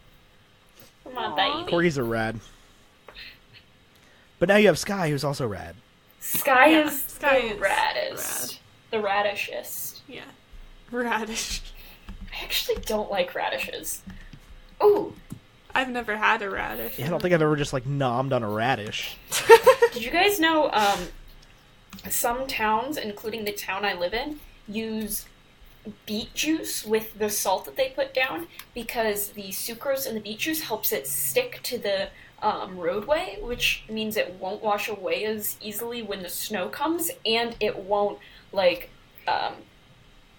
Come on, Aw. baby. corgis are rad. But now you have Sky, who's also rad. Sky Yeah, is Sky the is raddest. The raddishest. Yeah. Radish. I actually don't like radishes. Ooh. I've never had a radish. Yeah, I don't think I've ever just, like, nommed on a radish. Did you guys know, some towns, including the town I live in, use beet juice with the salt that they put down because the sucrose in the beet juice helps it stick to the roadway, which means it won't wash away as easily when the snow comes, and it won't, like,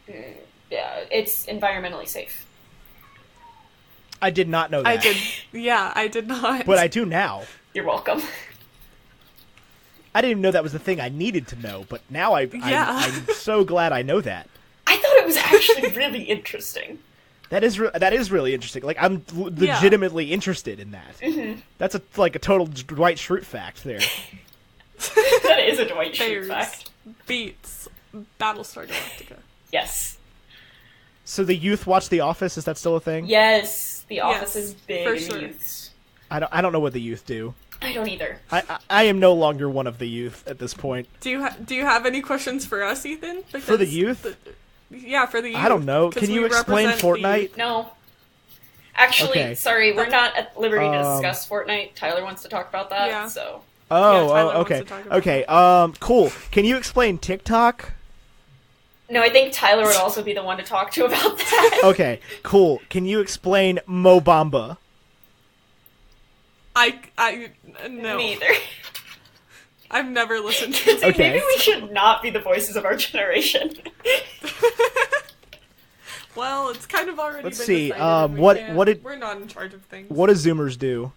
it's environmentally safe. I did not know that. I did not. But I do now. You're welcome. I didn't even know that was the thing I needed to know, but now I'm so glad I know that. I thought it was actually really interesting. That is really interesting. Like, I'm legitimately interested in that. Mm-hmm. That's a total Dwight Schrute fact there. That is a Dwight Schrute fact. Beats Battlestar Galactica. Yes. So the youth watch The Office? Is that still a thing? Yes. The Office is big in the youths. I don't know what the youth do. I don't either. I am no longer one of the youth at this point. Do you have any questions for us, Ethan? For the youth? For the youth. I don't know. Can you explain Fortnite? No. Actually, Okay. Sorry, we're not at liberty to discuss Fortnite. Tyler wants to talk about that, Yeah. so... Okay. Okay, cool. Can you explain TikTok? No, I think Tyler would also be the one to talk to about that. Okay, cool. Can you explain Mobamba? No. Neither. I've never listened to it. Okay. Maybe we should not be the voices of our generation. Well, it's kind of already Let's been see, decided, we're not in charge of things. What do Zoomers do?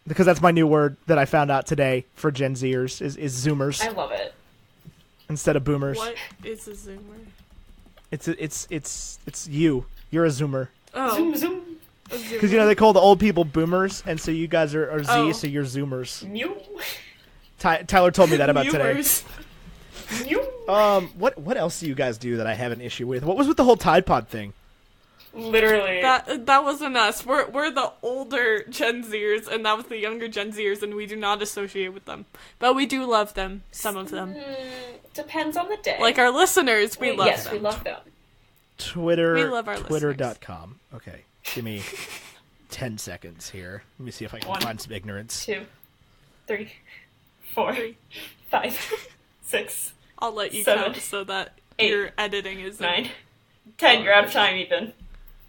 Because that's my new word that I found out today for Gen Zers is Zoomers I love it. instead of Boomers. What is a Zoomer? It's you. You're a Zoomer. Oh. Zoom, zoom. Because they call the old people Boomers, and so you guys are Z, Oh. so you're Zoomers. Mew. Tyler told me that about today. Viewers. Mew. What else do you guys do that I have an issue with? What was with the whole Tide Pod thing? Literally. That wasn't us. We're the older Gen Zers, and that was the younger Gen Zers, and we do not associate with them. But we do love them. Some of them. Depends on the day. Like our listeners, we love them. Yes, we love them. Twitter. We love our Twitter.com. Okay, give me 10 seconds here. Let me see if I can find some ignorance. 2, 3, 4, 5, 6. I'll let you 7, count so that 8, your editing is 9, 10. You're out of time, Ethan.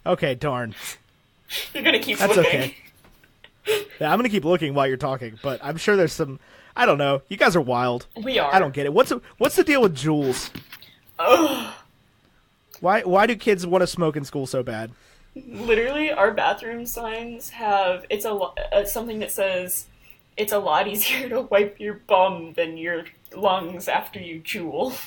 Okay, darn. You're gonna keep That's looking. okay. Yeah, I'm gonna keep looking while you're talking, but I'm sure there's some. I don't know. You guys are wild. We are. I don't get it. What's the deal with Juuls? Ugh. Why do kids want to smoke in school so bad? Literally, our bathroom signs have something that says it's a lot easier to wipe your bum than your lungs after you Juul.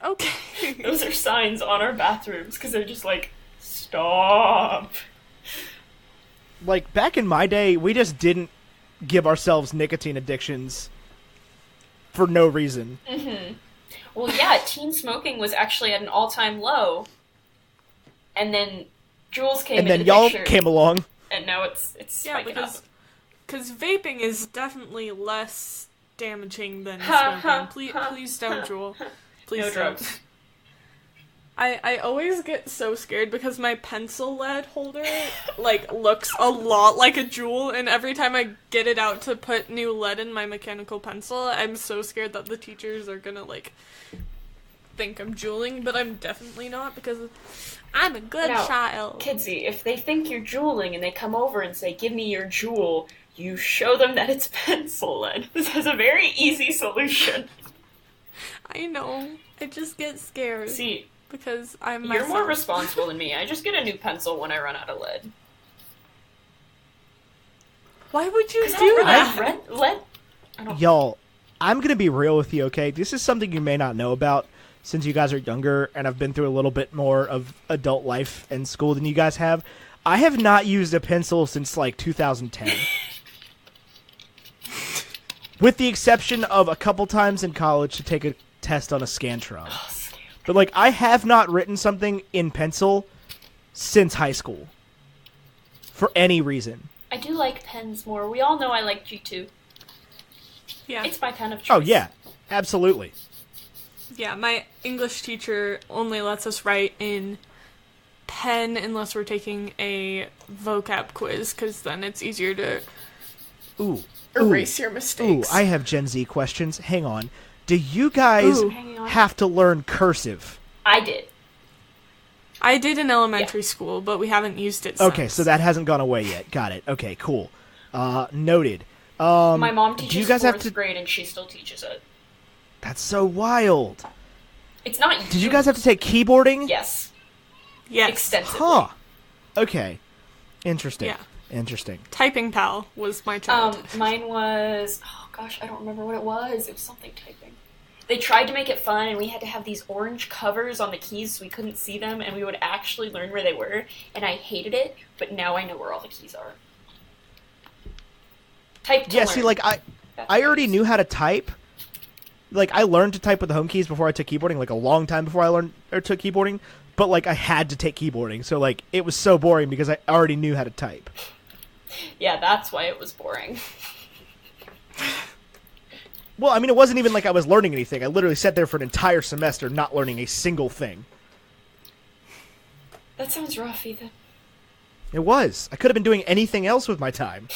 Okay. Those are signs on our bathrooms because they're just like, stop. Like, back in my day, we just didn't give ourselves nicotine addictions for no reason. Mm-hmm. Well, yeah, teen smoking was actually at an all-time low, and then Juuls came. And then into the y'all picture, came along. and now it's spiking up. because vaping is definitely less damaging than smoking. Please don't, Juul. Please No don't. drugs. I always get so scared because my pencil lead holder looks a lot like a Juul, and every time I get it out to put new lead in my mechanical pencil, I'm so scared that the teachers are gonna think I'm Juuling, but I'm definitely not because I'm a good child. Kidsy, if they think you're Juuling and they come over and say, "Give me your Juul," you show them that it's pencil lead. This is a very easy solution. I know. I just get scared. See, because I'm you're more responsible than me. I just get a new pencil when I run out of lead. Why would you do that? Lead? Y'all, I'm gonna be real with you, okay? This is something you may not know about since you guys are younger and I've been through a little bit more of adult life and school than you guys have. I have not used a pencil since 2010. With the exception of a couple times in college to take a test on a Scantron. But I have not written something in pencil since high school. For any reason. I do like pens more. We all know I like G2. Yeah. It's my pen of choice. Oh, yeah. Absolutely. Yeah, my English teacher only lets us write in pen unless we're taking a vocab quiz, because then it's easier to erase your mistakes. I have Gen Z questions. Hang on. Do you guys have to learn cursive? I did. I did in elementary school, but we haven't used it since. Okay, so that hasn't gone away yet. Got it. Okay, cool. Noted. My mom teaches do you guys 4th grade, and she still teaches it. That's so wild. It's not. Did you guys have to take keyboarding? Yes. Yes. Extensively. Huh. Okay. Interesting. Yeah. Interesting. Typing Pal was my child. Mine was. Oh gosh, I don't remember what it was. It was something typing. They tried to make it fun, and we had to have these orange covers on the keys so we couldn't see them, and we would actually learn where they were. And I hated it, but now I know where all the keys are. Type to learn. See, like I already knew how to type. Like I learned to type with the home keys before I took keyboarding, like a long time before I took keyboarding. But like I had to take keyboarding, so like it was so boring because I already knew how to type. Yeah, that's why it was boring. Well, I mean, it wasn't even like I was learning anything. I literally sat there for an entire semester not learning a single thing. That sounds rough, Ethan. It was. I could have been doing anything else with my time.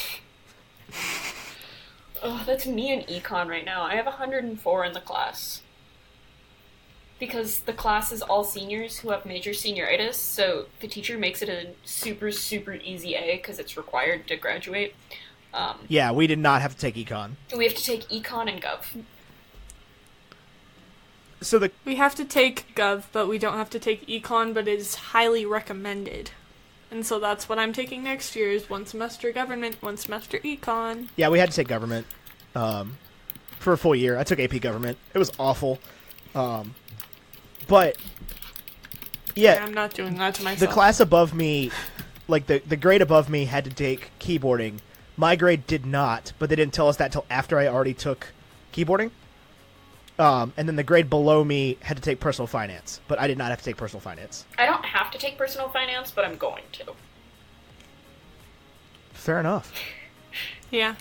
Oh, that's me in econ right now. I have 104 in the class. Because the class is all seniors who have major senioritis, so the teacher makes it a super, super easy A because it's required to graduate. Yeah, we did not have to take econ. We have to take econ and gov. So we have to take gov, but we don't have to take econ, but it is highly recommended. And so that's what I'm taking next year is 1 semester government, 1 semester econ. Yeah, we had to take government for a full year. I took AP government. It was awful. But yeah, I'm not doing that to myself. The class above me, like the grade above me had to take keyboarding. My grade did not, but they didn't tell us that till after I already took keyboarding. And then the grade below me had to take personal finance, but I did not have to take personal finance. I don't have to take personal finance, but I'm going to. Fair enough. Yeah.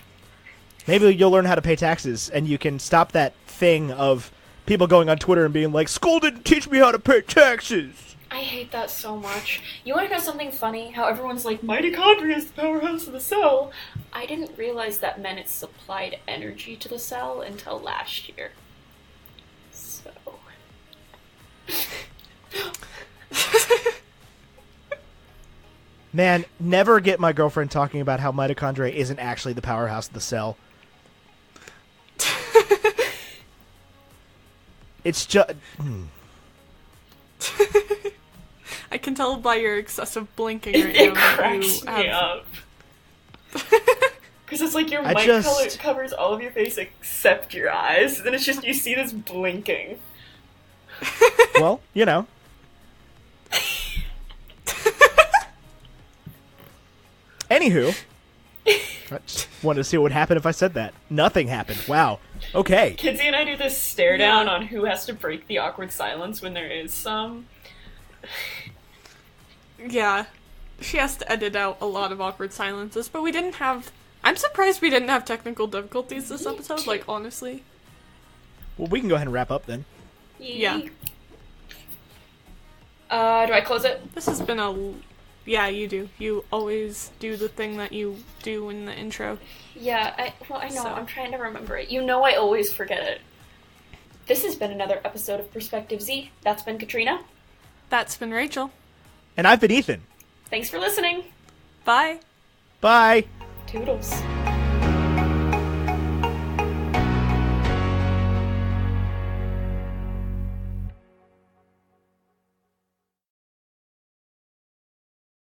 Maybe you'll learn how to pay taxes, and you can stop that thing of people going on Twitter and being like, "School didn't teach me how to pay taxes." I hate that so much. You want to know something funny? How everyone's like, mitochondria is the powerhouse of the cell. I didn't realize that meant it supplied energy to the cell until last year. So... Man, never get my girlfriend talking about how mitochondria isn't actually the powerhouse of the cell. It's just... I can tell by your excessive blinking right It now. cracks me up. Because it's like your mic color covers all of your face except your eyes. Then it's just you see this blinking. Well, you know. Anywho, I just wanted to see what would happen if I said that. Nothing happened. Wow. Okay. Kidsy and I do this stare down on who has to break the awkward silence when there is some. Yeah. She has to edit out a lot of awkward silences, but we didn't have... I'm surprised we didn't have technical difficulties this episode, like, honestly. Well, we can go ahead and wrap up then. Yeah. Do I close it? This has been a... Yeah, you do. You always do the thing that you do in the intro. Yeah, I know. So. I'm trying to remember it. You know I always forget it. This has been another episode of Perspective Z. That's been Katrina. That's been Rachel. And I've been Ethan. Thanks for listening. Bye. Bye. Toodles.